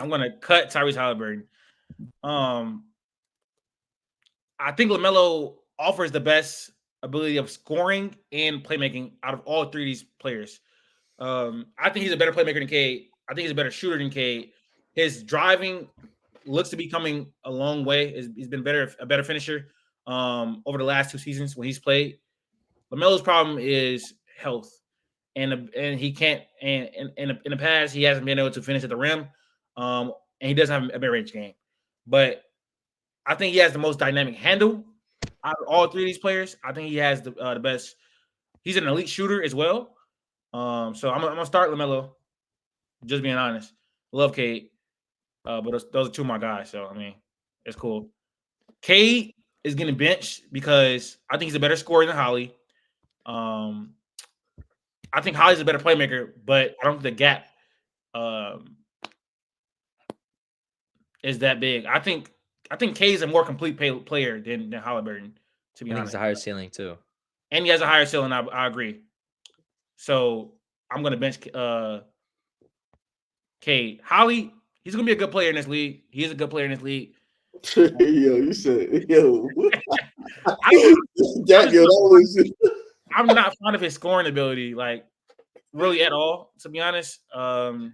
I'm going to cut Tyrese Haliburton. I think LaMelo offers the best ability of scoring and playmaking out of all three of these players. I think he's a better playmaker than Cade. I think he's a better shooter than Cade. His driving looks to be coming a long way. He's been a better finisher over the last two seasons when he's played. LaMelo's problem is health. and he can't. And in the past, he hasn't been able to finish at the rim. And he doesn't have a mid-range game. But I think he has the most dynamic handle out of all three of these players. I think he has the best. He's an elite shooter as well. So I'm gonna start LaMelo. Just being honest, love Cade, but those are two of my guys. So I mean, it's cool. Cade is getting benched because I think he's a better scorer than Holly. I think Holly's a better playmaker, but I don't think the gap is that big. I think Cade's a more complete player than Haliburton. To be honest, he's a higher ceiling too, and he has a higher ceiling. I agree. So I'm gonna bench Cade. Holly, he's gonna be a good player in this league. He is a good player in this league. Yo, you said yo. I'm not fond of his scoring ability, like really at all. To be honest, I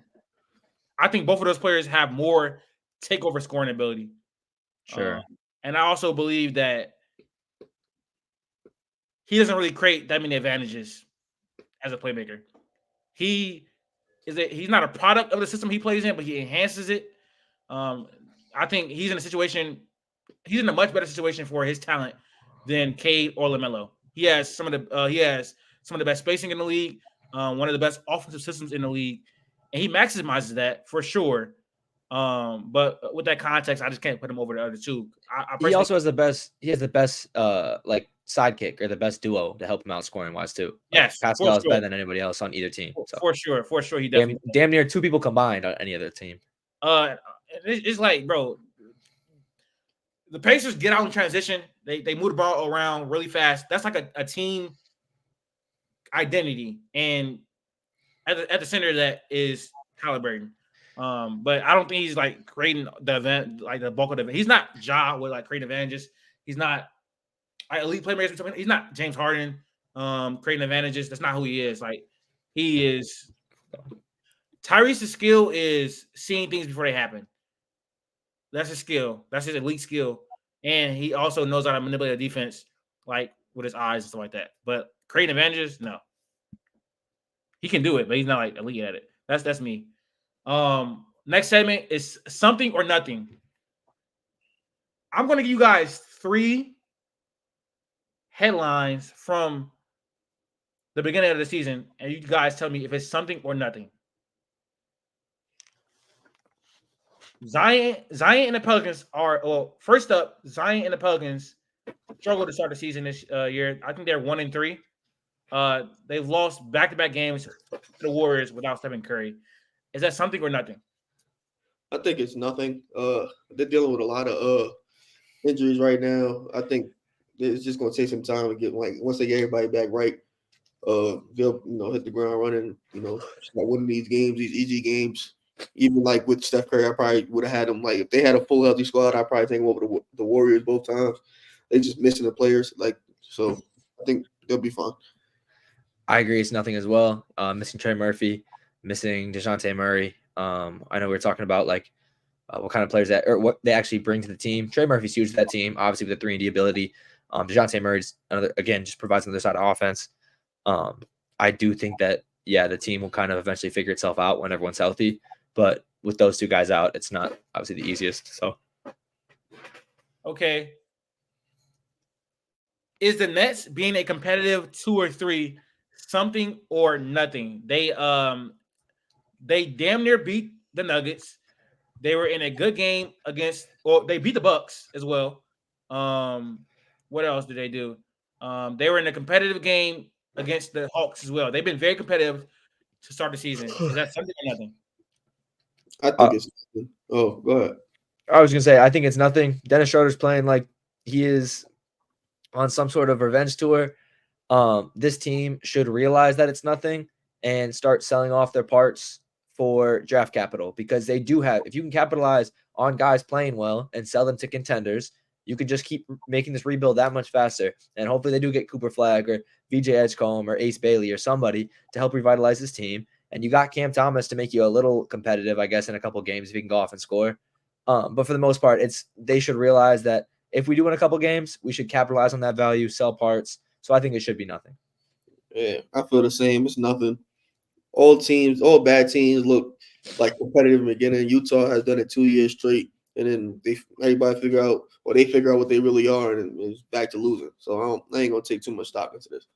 think both of those players have more takeover scoring ability. Sure. And I also believe that he doesn't really create that many advantages as a playmaker. He's not a product of the system he plays in, but he enhances it. I think he's in a much better situation for his talent than Cade or LaMelo. He has some of the best spacing in the league, one of the best offensive systems in the league, and he maximizes that for sure. But with that context, I just can't put him over the other two. He also has the best. He has the best like sidekick or the best duo to help him out scoring wise too. Yes, Pascal is better than anybody else on either team. So. For sure, he definitely damn near two people combined on any other team. It's like, bro, the Pacers get out in transition. They move the ball around really fast. That's like a team identity, and at the center of that is Haliburton. But I don't think he's like creating the event, like the bulk of the event. He's not Ja with like creating advantages. He's not elite playmakers. He's not James Harden creating advantages. That's not who he is. Like he is. Tyrese's skill is seeing things before they happen. That's his skill. That's his elite skill. And he also knows how to manipulate a defense, like with his eyes and stuff like that. But creating advantages, no. He can do it, but he's not like elite at it. That's me. Next segment is something or nothing. I'm going to give you guys 3 headlines from the beginning of the season, and you guys tell me if it's something or nothing. Zion and the Pelicans first up, Zion and the Pelicans struggled to start the season this year. I think they're 1-3. They've lost back-to-back games to the Warriors without Stephen Curry. Is that something or nothing? I think it's nothing. They're dealing with a lot of injuries right now. I think it's just going to take some time to get once they get everybody back right. They'll hit the ground running. Like winning these games, these easy games. Even like with Steph Curry, I probably would have had them. Like if they had a full healthy squad, I'd probably take them over the Warriors both times. They just missing the players. So I think they'll be fine. I agree. It's nothing as well. Missing Trey Murphy, missing DeJounte Murray. I know we were talking about what kind of players what they actually bring to the team. Trey Murphy's huge to that team, obviously with the 3-and-D ability. DeJounte Murray's just provides another side of offense. I do think that the team will kind of eventually figure itself out when everyone's healthy. But with those two guys out, it's not obviously the easiest. So, okay. Is the Nets being a competitive 2 or 3 something or nothing? They damn near beat the Nuggets. They were in a good game they beat the Bucks as well. What else did they do? They were in a competitive game against the Hawks as well. They've been very competitive to start the season. Is that something or nothing? I think it's nothing. Oh, go ahead. I was gonna say I think it's nothing. Dennis Schroeder's playing like he is on some sort of revenge tour. This team should realize that it's nothing and start selling off their parts for draft capital, because they do have, if you can capitalize on guys playing well and sell them to contenders, you can just keep making this rebuild that much faster. And hopefully they do get Cooper Flagg or VJ Edgecombe or Ace Bailey or somebody to help revitalize this team. And you got Cam Thomas to make you a little competitive, I guess, in a couple of games if you can go off and score. But for the most part, they should realize that if we do win a couple games, we should capitalize on that value, sell parts. So I think it should be nothing. Yeah, I feel the same. It's nothing. all bad teams look like competitive in the beginning. Utah has done it 2 years straight, and then they figure out what they really are, and it's back to losing. So I ain't gonna take too much stock into this.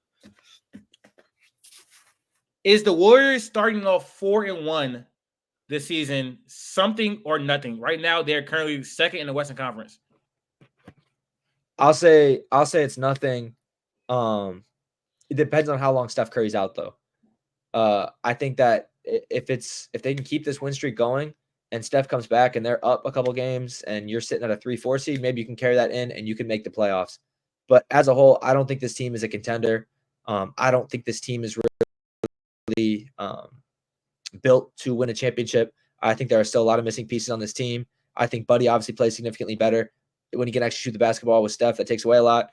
Is the Warriors starting off 4-1 this season something or nothing? Right now, they're currently second in the Western Conference. I'll say it's nothing. It depends on how long Steph Curry's out, though. I think that if they can keep this win streak going and Steph comes back and they're up a couple games and you're sitting at a 3-4 seed, maybe you can carry that in and you can make the playoffs. But as a whole, I don't think this team is a contender. I don't think this team is really built to win a championship. I think there are still a lot of missing pieces on this team. I think Buddy obviously plays significantly better when he can actually shoot the basketball with Steph. That takes away a lot.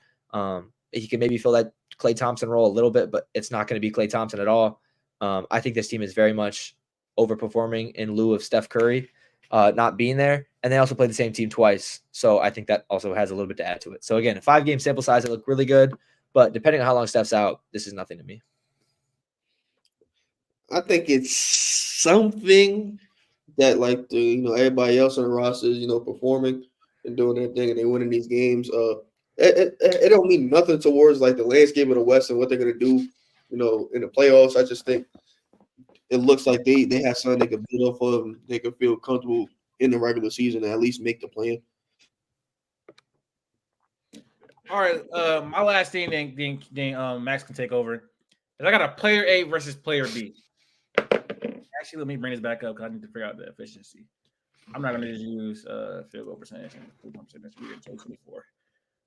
He can maybe fill that Klay Thompson role a little bit, but it's not going to be Klay Thompson at all. I think this team is very much overperforming in lieu of Steph Curry not being there. And they also played the same team twice. So I think that also has a little bit to add to it. So again, a 5-game sample size, it looked really good. But depending on how long Steph's out, this is nothing to me. I think it's something that everybody else on the roster is, performing and doing their thing and they winning these games. It don't mean nothing towards like the landscape of the West and what they're gonna do, in the playoffs. I just think it looks like they have something they can build off of and they can feel comfortable in the regular season and at least make the plan. All right, my last thing, then Max can take over. Is I got a player A versus player B. Actually, let me bring this back up because I need to figure out the efficiency. I'm not going to just use field goal percentage and 24.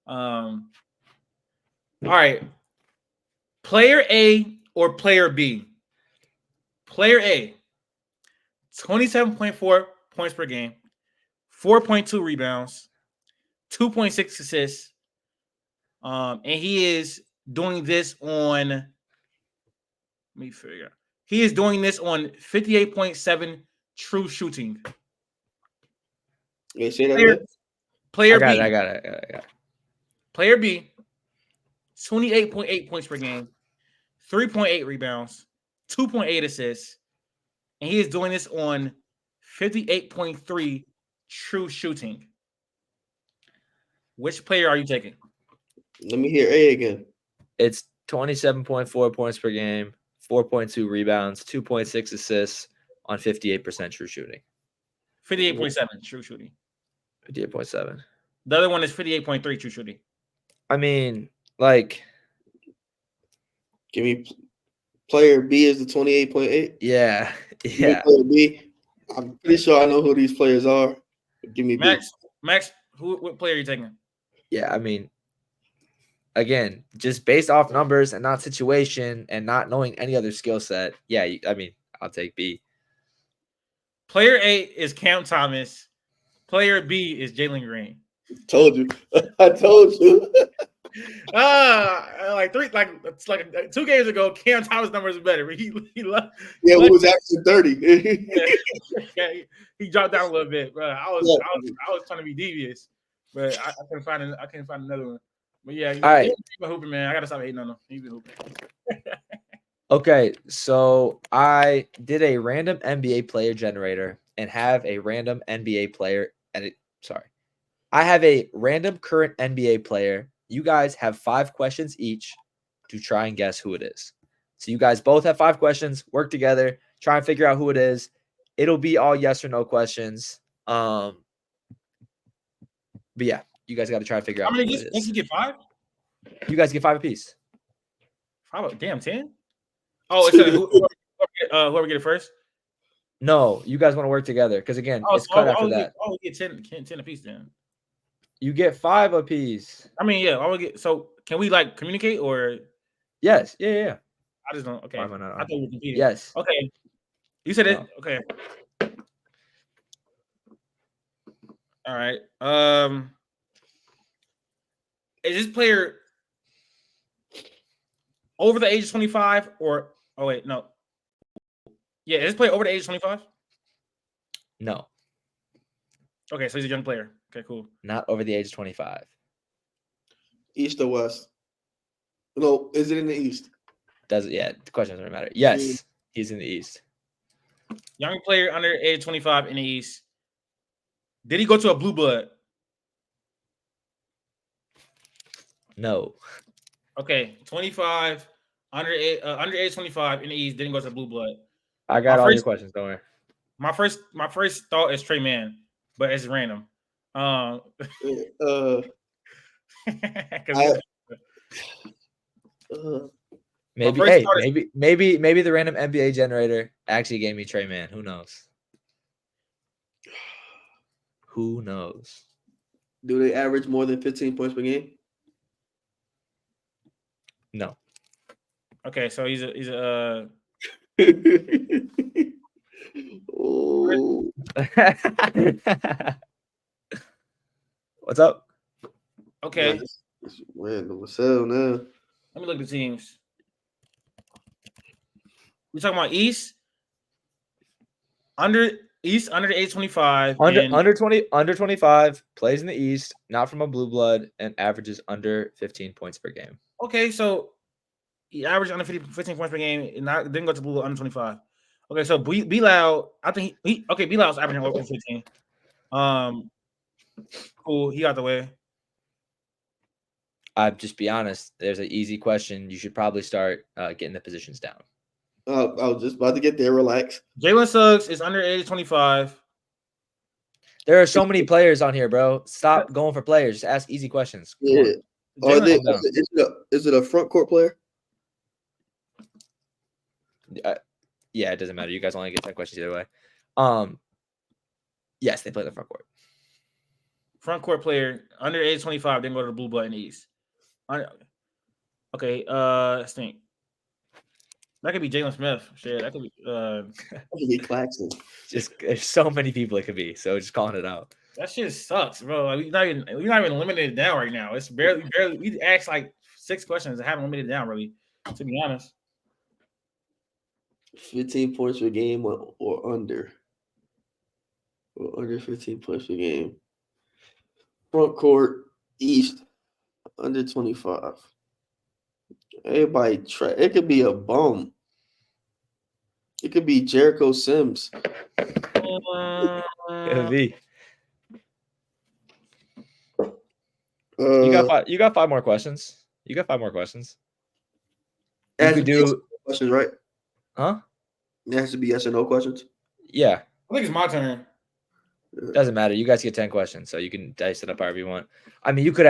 All right, player A or player B. Player A, 27.4 points per game, 4.2 rebounds, 2.6 assists. And he is doing this on, let me figure out. He is doing this on 58.7 true shooting. You say that player I got B. I got it. Player B, 28.8 points per game, 3.8 rebounds, 2.8 assists. And he is doing this on 58.3 true shooting. Which player are you taking? Let me hear A again. It's 27.4 points per game, 4.2 rebounds, 2.6 assists on 58% true shooting. 58.7 true shooting. 58.7. The other one is 58.3 true shooting. I mean, like, give me player B is the 28.8. Yeah. Player B. I'm pretty sure I know who these players are. Give me Max. B. Max, what player are you taking? Yeah, I mean, again, just based off numbers and not situation and not knowing any other skill set. Yeah, I mean, I'll take B. Player A is Cam Thomas. Player B is Jalen Green. Told you. I told you. Like 2 games ago, Cam Thomas numbers are better. He was actually 30. He dropped down a little bit, bro. I was trying to be devious, but I couldn't find another one. But yeah, all right, he's been hooping, man. I gotta stop hating on him. He's been hooping. Okay, so I did a random NBA player generator and have a random NBA player I have a random current NBA player. You guys have 5 questions each to try and guess who it is. So you guys both have 5 questions, work together, try and figure out who it is. It'll be all yes or no questions. But yeah, you guys got to try and figure out who it is. Think you get 5? You guys get 5 apiece. 5? Damn, 10? Oh, it's whoever get it first? No, you guys want to work together because again, it's cut after that. We get 10 apiece then. You get 5 apiece. I mean, yeah, I would get. So can we like communicate or? Yes, yeah. I just don't. Okay, I thought we were competing. Yes. Okay, you said it. Okay. All right. Is this player over the age of 25 or? Oh wait, no. Yeah, is this player over the age of 25? No. Okay, so he's a young player. Okay, cool. Not over the age of 25. East or West? No, is it in the East? The question doesn't matter. Yes. He's in the East. Young player under age 25 in the East. Did he go to a blue blood? No. Okay, 25 under age 25 in the East didn't go to blue blood. I got all your questions. Don't worry. My first thought is Trey Mann, but it's random. Maybe the random NBA generator actually gave me Trey Mann. Who knows? Who knows? Do they average more than 15 points per game? No. Okay, so he's a Oh. What's up? Okay. It's random as hell now. Let me look at the teams. We talking about East under the age 25. Under 25, plays in the East, not from a blue blood, and averages under 15 points per game. Okay, so he averaged under 15 points per game and didn't go to blue blood under 25. Okay, so Bilal, I think Bilal's averaging over 15. Cool, he got the way. I'll just be honest. There's an easy question. You should probably start getting the positions down. I was just about to get there. Relax. Jalen Suggs is under age 25. There are so many players on here, bro. Stop going for players. Just ask easy questions. Yeah. Is it a front court player? Yeah, it doesn't matter. You guys only get 10 questions either way. Yes, they play the front court. Front court player under age 25 didn't go to the blue blood in the East. Okay, let's think. That could be Jalen Smith. Shit, that could be Claxton. Just there's so many people it could be. So just calling it out. That shit sucks, bro. Like, we're not even limited down right now. It's barely. We asked like 6 questions and haven't limited down really. To be honest. 15 points per game or under. Or under 15 points per game. Front court, East, under 25. Everybody try. It could be a bum. It could be Jericho Sims. It could be. You got 5 more questions. You got 5 more questions. You could do questions, right? Huh? It has to be yes or no questions. Yeah. I think it's my turn. Doesn't matter. You guys get 10 questions, so you can dice it up however you want. I mean, you could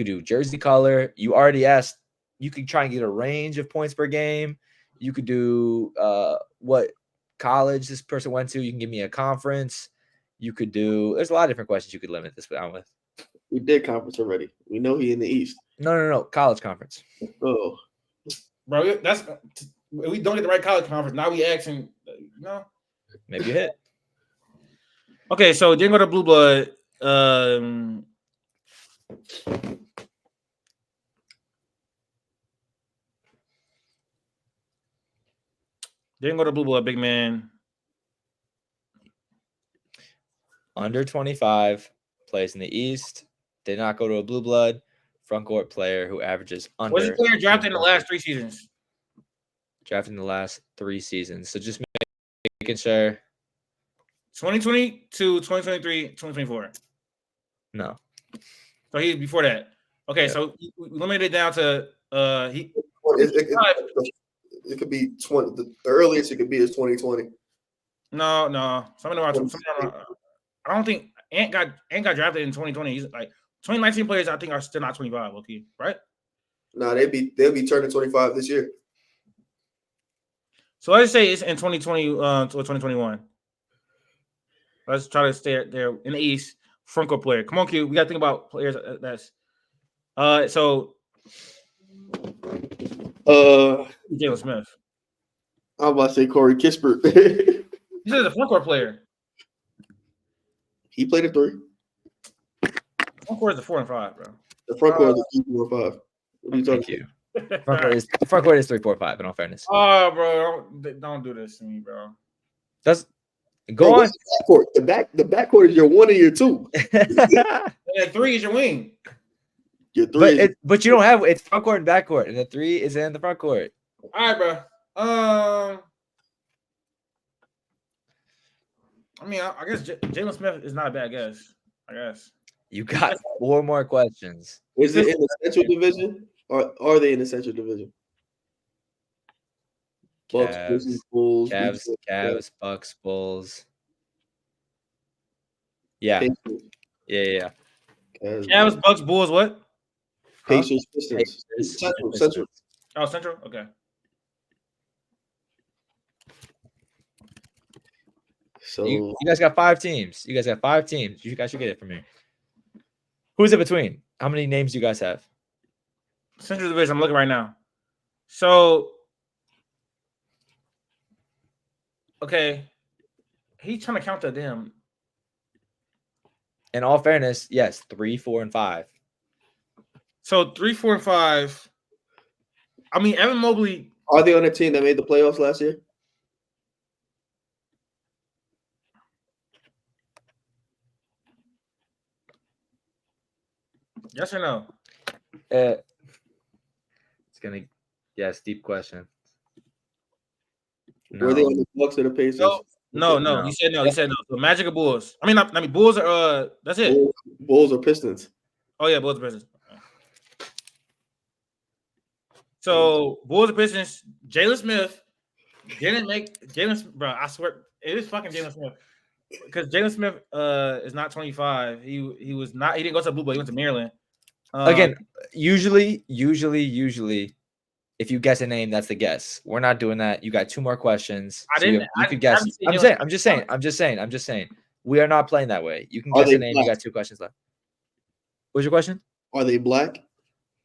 do jersey color. You already asked. You could try and get a range of points per game. You could do what college this person went to. You can give me a conference. You could do. There's a lot of different questions you could limit this down with. We did conference already. We know he in the East. No. College conference. Oh, bro, that's we don't get the right college conference. Now we asking, Maybe you hit. Okay, so didn't go to blue blood. Didn't go to blue blood, big man. Under 25, plays in the East. Did not go to a blue blood. Front court player who averages under. Was the player drafted in the last 3 seasons? Drafted in the last 3 seasons. So just making sure. 2022, 2023, 2024. No. So he's before that. Okay, yeah. So we limited it down to it could be 20. The earliest it could be is 2020. No. Something around. I don't think Ant got drafted in 2020. He's like 2019 players. I think are still not 25. Okay, right? No, they'll be turning 25 this year. So let's say it's in 2020 to 2021. Let's try to stay there in the East. Front court player. Come on, Q. We got to think about players. That's so. Jalen Smith. I'm about to say Corey Kispert. He's a front court player. He played a 3. Front court is a 4 and 5, bro. The front court is a 3, 4, 5. What are you talking about? Front court is 3, 4, 5. In all fairness. Oh, bro, don't do this to me, bro. That's go on. The backcourt is your 1 and your 2. And 3 is your wing. Your 3, but you don't have it's front court and back court, and the 3 is in the front court. All right, bro. I mean, I guess Jalen Smith is not a bad guess. I guess. You got 4 more questions. Is it in the Central Division, or are they in the Central Division? Bucks, Grizzlies, Bulls, Cavs, Bucks, Bulls. Yeah. Pacers, Yeah. Cavs, Bucks, Bulls, what? Pacers, Pistons. Central. Oh, Central? Okay. So you guys got 5 teams. You guys should get it from me. Who's it between? How many names do you guys have? Central Division, I'm looking right now. So, okay. He's trying to count to them. In all fairness, yes, 3, 4, and 5. So 3, 4, and 5. I mean, Evan Mobley. Are they on a team that made the playoffs last year? Yes or no? It's gonna, yes, deep question. No. Were they on the Bucks or the Pacers? No. You said no. So Magic or Bulls? I mean, Bulls are. That's it. Bulls or Pistons? Oh yeah, Bulls or Pistons. So Bulls or Pistons. Jalen Smith didn't make Jalen. Bro, I swear it is fucking Jalen Smith. Because Jalen Smith is not 25. He was not. He didn't go to Blue Boy. He went to Maryland. Again, usually, if you guess a name, that's the guess. We're not doing that. You got 2 more questions. I didn't. You could guess. I'm just saying. We are not playing that way. You can guess a name. Black? You got 2 questions left. What's your question? Are they black?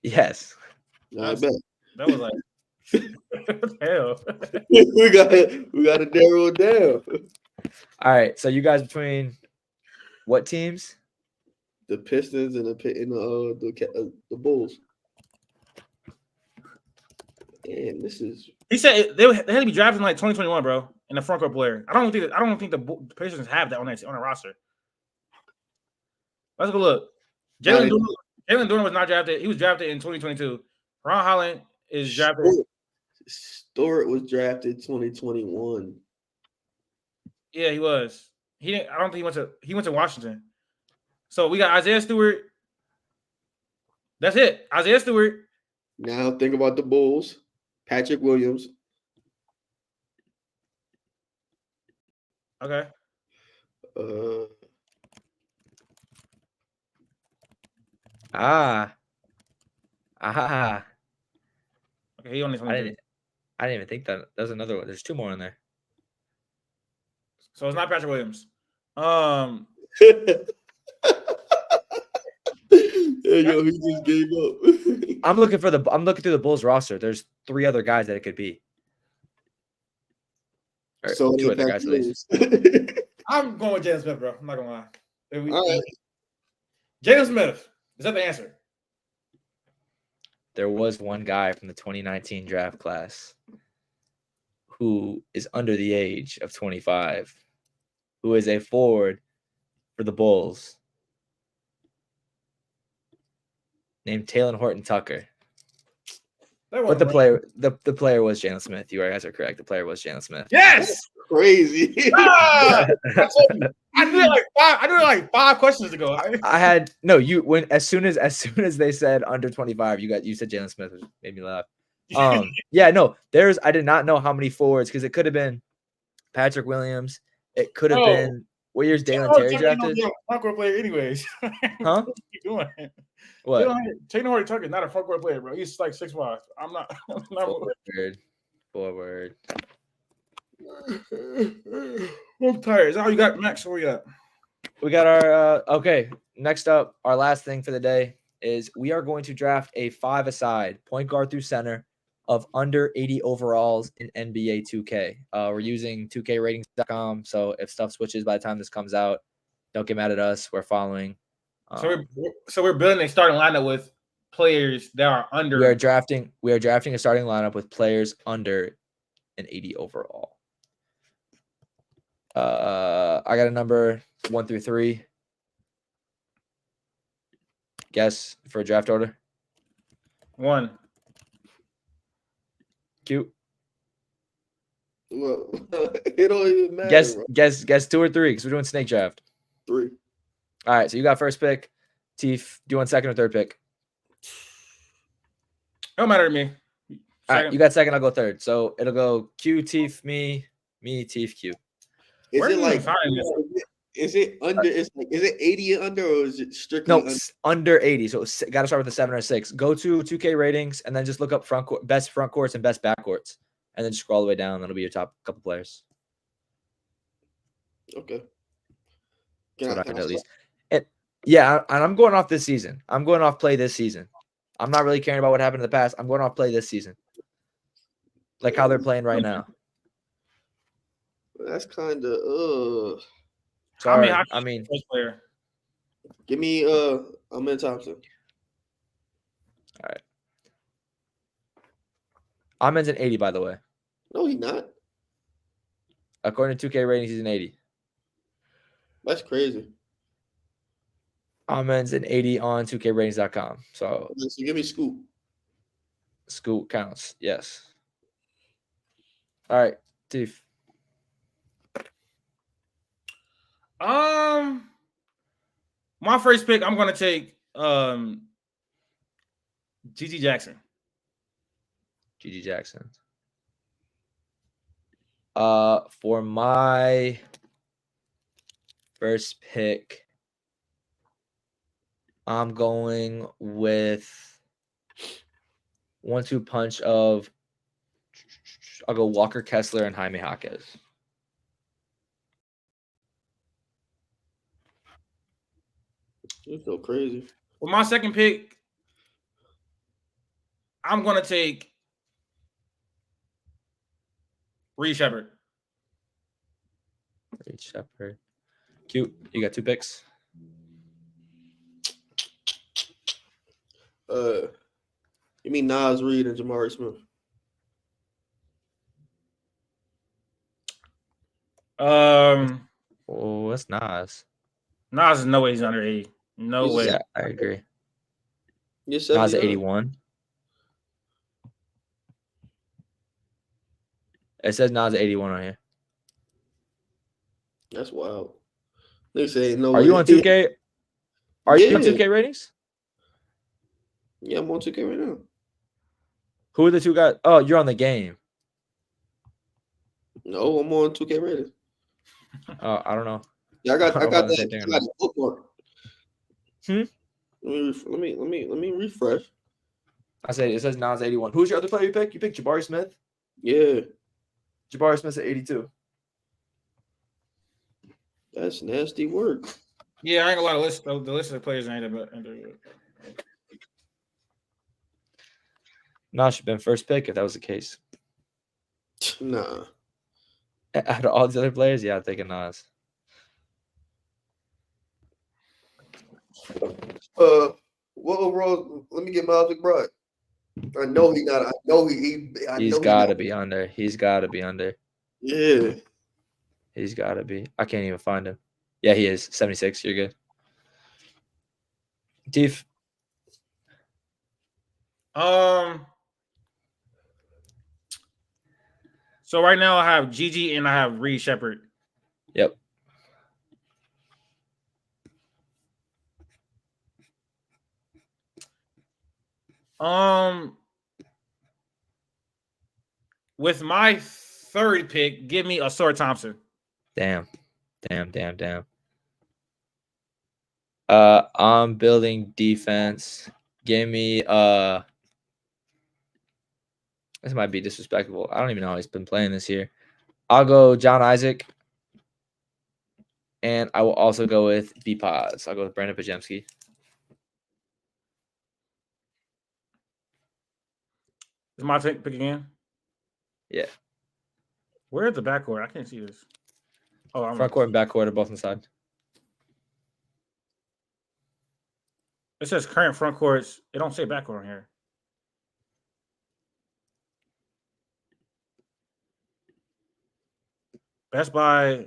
Yes. I bet. That was like hell. we got to narrow it down. All right. So you guys between what teams? The Pistons and the Bulls. And this is. He said they had to be drafted in like 2021, bro. In the front court player. I don't think the Pacers have that on a roster. Let's go look. Jalen Durant was not drafted. He was drafted in 2022. Ron Holland is drafted. Stewart was drafted 2021. Yeah, he was. He didn't. I don't think he went to Washington. So we got Isaiah Stewart. That's it. Isaiah Stewart. Now think about the Bulls. Patrick Williams. Okay. Okay, he only. I didn't even think that. There's another one. There's 2 more in there. So it's not Patrick Williams. Yo, he just gave up. I'm looking through the Bulls roster. There's 3 other guys that it could be. So 2 other guys at least. I'm going with Jalen Smith, bro. I'm not gonna lie. All right. Jalen Smith. Is that the answer? There was one guy from the 2019 draft class who is under the age of 25, who is a forward for the Bulls, named Talen Horton-Tucker. But the player was Jalen Smith. You guys are correct. The player was Jalen Smith. Yes. Crazy. I knew it like 5 questions ago. I had no. As soon as they said under 25, you said Jalen Smith, which made me laugh. Yeah, no. I did not know how many forwards because it could have been Patrick Williams. It could have been what year's Dalen Terry drafted? Front court player, anyways. Huh? What you doing? What? Taylor Horton-Tucker is not a front court player, bro. He's like 6'5". I'm not. Forward. I'm tired. Is that all you got, Max? What we got? We got our okay. Next up, our last thing for the day is we are going to draft a 5-a-side point guard through center of under 80 overalls in NBA 2K. We're using 2Kratings.com, so if stuff switches by the time this comes out, don't get mad at us. We're following. So we're building a starting lineup with players that are under. We are drafting a starting lineup with players under an 80 overall. I got a number 1 through 3. Guess for a draft order. 1. Cute. Well, it don't even matter. Guess Bro. guess 2 or 3 because we're doing snake draft. 3. All right, so you got first pick. Teef, do you want second or third pick? Don't matter to me. All right, you got second. I'll go third. So it'll go Q, Teef, me, Teef, Q. Is it like? Find this? Is it under? Is it 80 and under, or is it strictly No, under? under 80. So got to start with a 7 or 6. Go to 2K ratings and then just look up best front courts and best back courts, and then just scroll all the way down. That'll be your top couple players. Okay. At least. And yeah, and I'm going off this season. I'm going off play this season. I'm not really caring about what happened in the past. I'm going off play this season, like how they're playing right now. That's kind of Sorry, I mean, first player. Give me Amen Thompson. All right. Amen's an 80, by the way. No, he's not. According to 2K ratings, he's an 80. That's crazy. Amen's an 80 on 2Kratings.com. So give me Scoop. Scoop counts. Yes. All right, Teef. My first pick, I'm gonna take GG Jackson. GG Jackson. For my first pick, I'm going with 1-2 punch of. I'll go Walker Kessler and Jaime Jaquez. You're so crazy. For my second pick, I'm gonna take Reed Shepherd. Reed Shepherd. Cute. You got 2 picks. You mean Nas Reed and Jamari Smith? Oh, that's Nas. Nas is no way he's under 80. No way. Yeah, I agree. Nas at 81. It says Nas at 81 on here. That's wild. They say no. Are you on 2K? Are you on 2K ratings? Yeah, I'm on 2K right now. Who are the 2 guys? Oh, you're on the game. No, I'm on 2K ratings. Oh, I don't know. Yeah, I got that bookmark. Let me refresh. I said it says Nas 81. Who's your other player you picked? You picked Jabari Smith? Yeah. Jabari Smith's at 82. That's nasty work. Yeah, I ain't gonna lie. The list of the players ain't under. Nas should have been first pick if that was the case. Nah. Out of all the other players, yeah, I'm taking Nas. What overall? Let me get Miles McBride. I know he not. I know He's got to be under. He's got to be under. Yeah. He's got to be. I can't even find him. Yeah, he is 76. You're good. Teef. So right now I have GG and I have Reed Shepherd. Yep. With my third pick, give me Asor Thompson. Damn. I'm building defense. Give me this might be disrespectful. I don't even know how he's been playing this year. I'll go John Isaac. And I will also go with B-Paz. I'll go with Brandon Pajemski. Is my pick again? Yeah. Where's the backcourt? I can't see this. Oh, front court and back court are both inside. It says current front courts. It don't say backcourt on here. Best by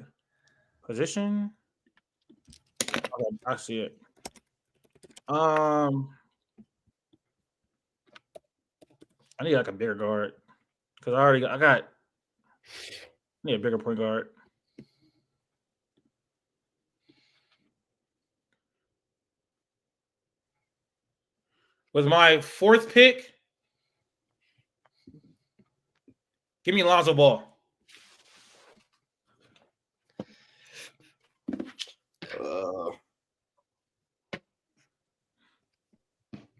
position. Okay, I see it. I need like a bigger guard because I got Yeah, bigger point guard. With my 4th pick, give me Lonzo Ball.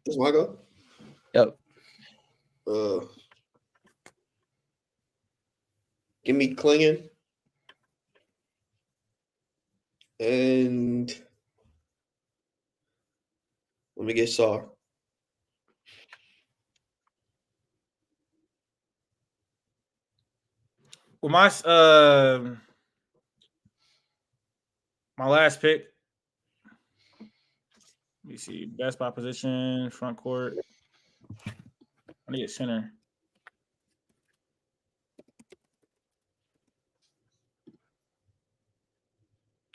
This my go. Yep. Give me Klingon. And let me get Saw. Well, my last pick. Let me see. Best spot position, front court. I need a center.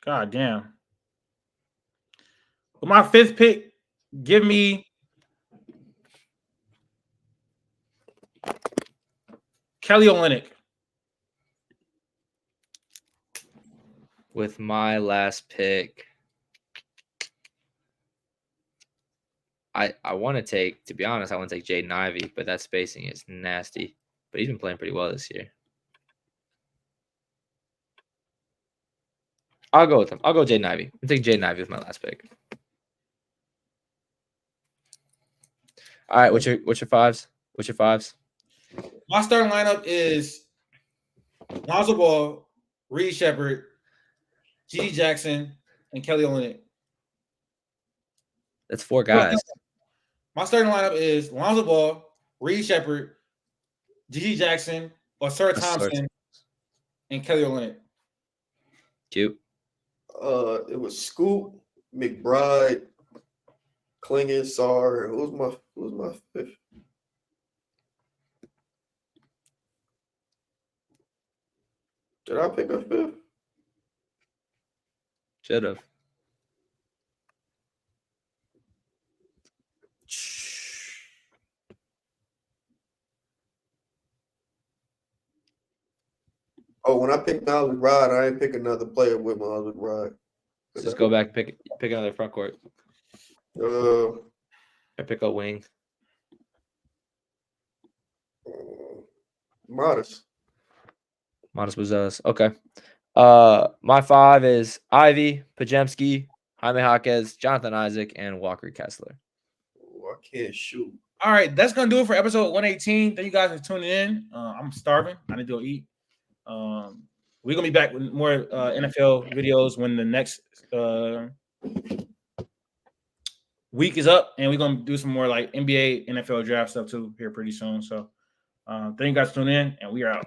God damn. With my 5th pick, give me Kelly Olynyk. With my last pick, I want to take, to be honest, I want to take Jaden Ivey, but that spacing is nasty. But he's been playing pretty well this year. I'll go with him. I'll go Jaden Ivey. I'm taking Jaden Ivey with my last pick. All right, what's your 5s? What's your 5s? My starting lineup is Lonzo Ball, Reed Shepard, G.D. Jackson, and Kelly Olynyk. That's 4 guys. My starting lineup is Lonzo Ball, Reed Shepard, G.D. Jackson, Osir Thompson, and Kelly Olynyk. Cute. It was Scoop, McBride, Klingon, Sar. Who's my 5th? Did I pick a 5th? Should have. Oh, when I picked Miles McBride, I didn't pick another player with Miles McBride. Just go back and pick another front court. Or pick a wing. Modest was us. Okay. My 5 is Ivy, Pajemski, Jaime Jaquez, Jonathan Isaac, and Walker Kessler. I can't shoot. All right, that's gonna do it for episode 118. Thank you guys for tuning in. I'm starving. I need to go eat. We're gonna be back with more NFL videos when the next week is up, and we're gonna do some more like NBA, NFL draft stuff too here pretty soon. So thank you guys for tuning in, and we are out.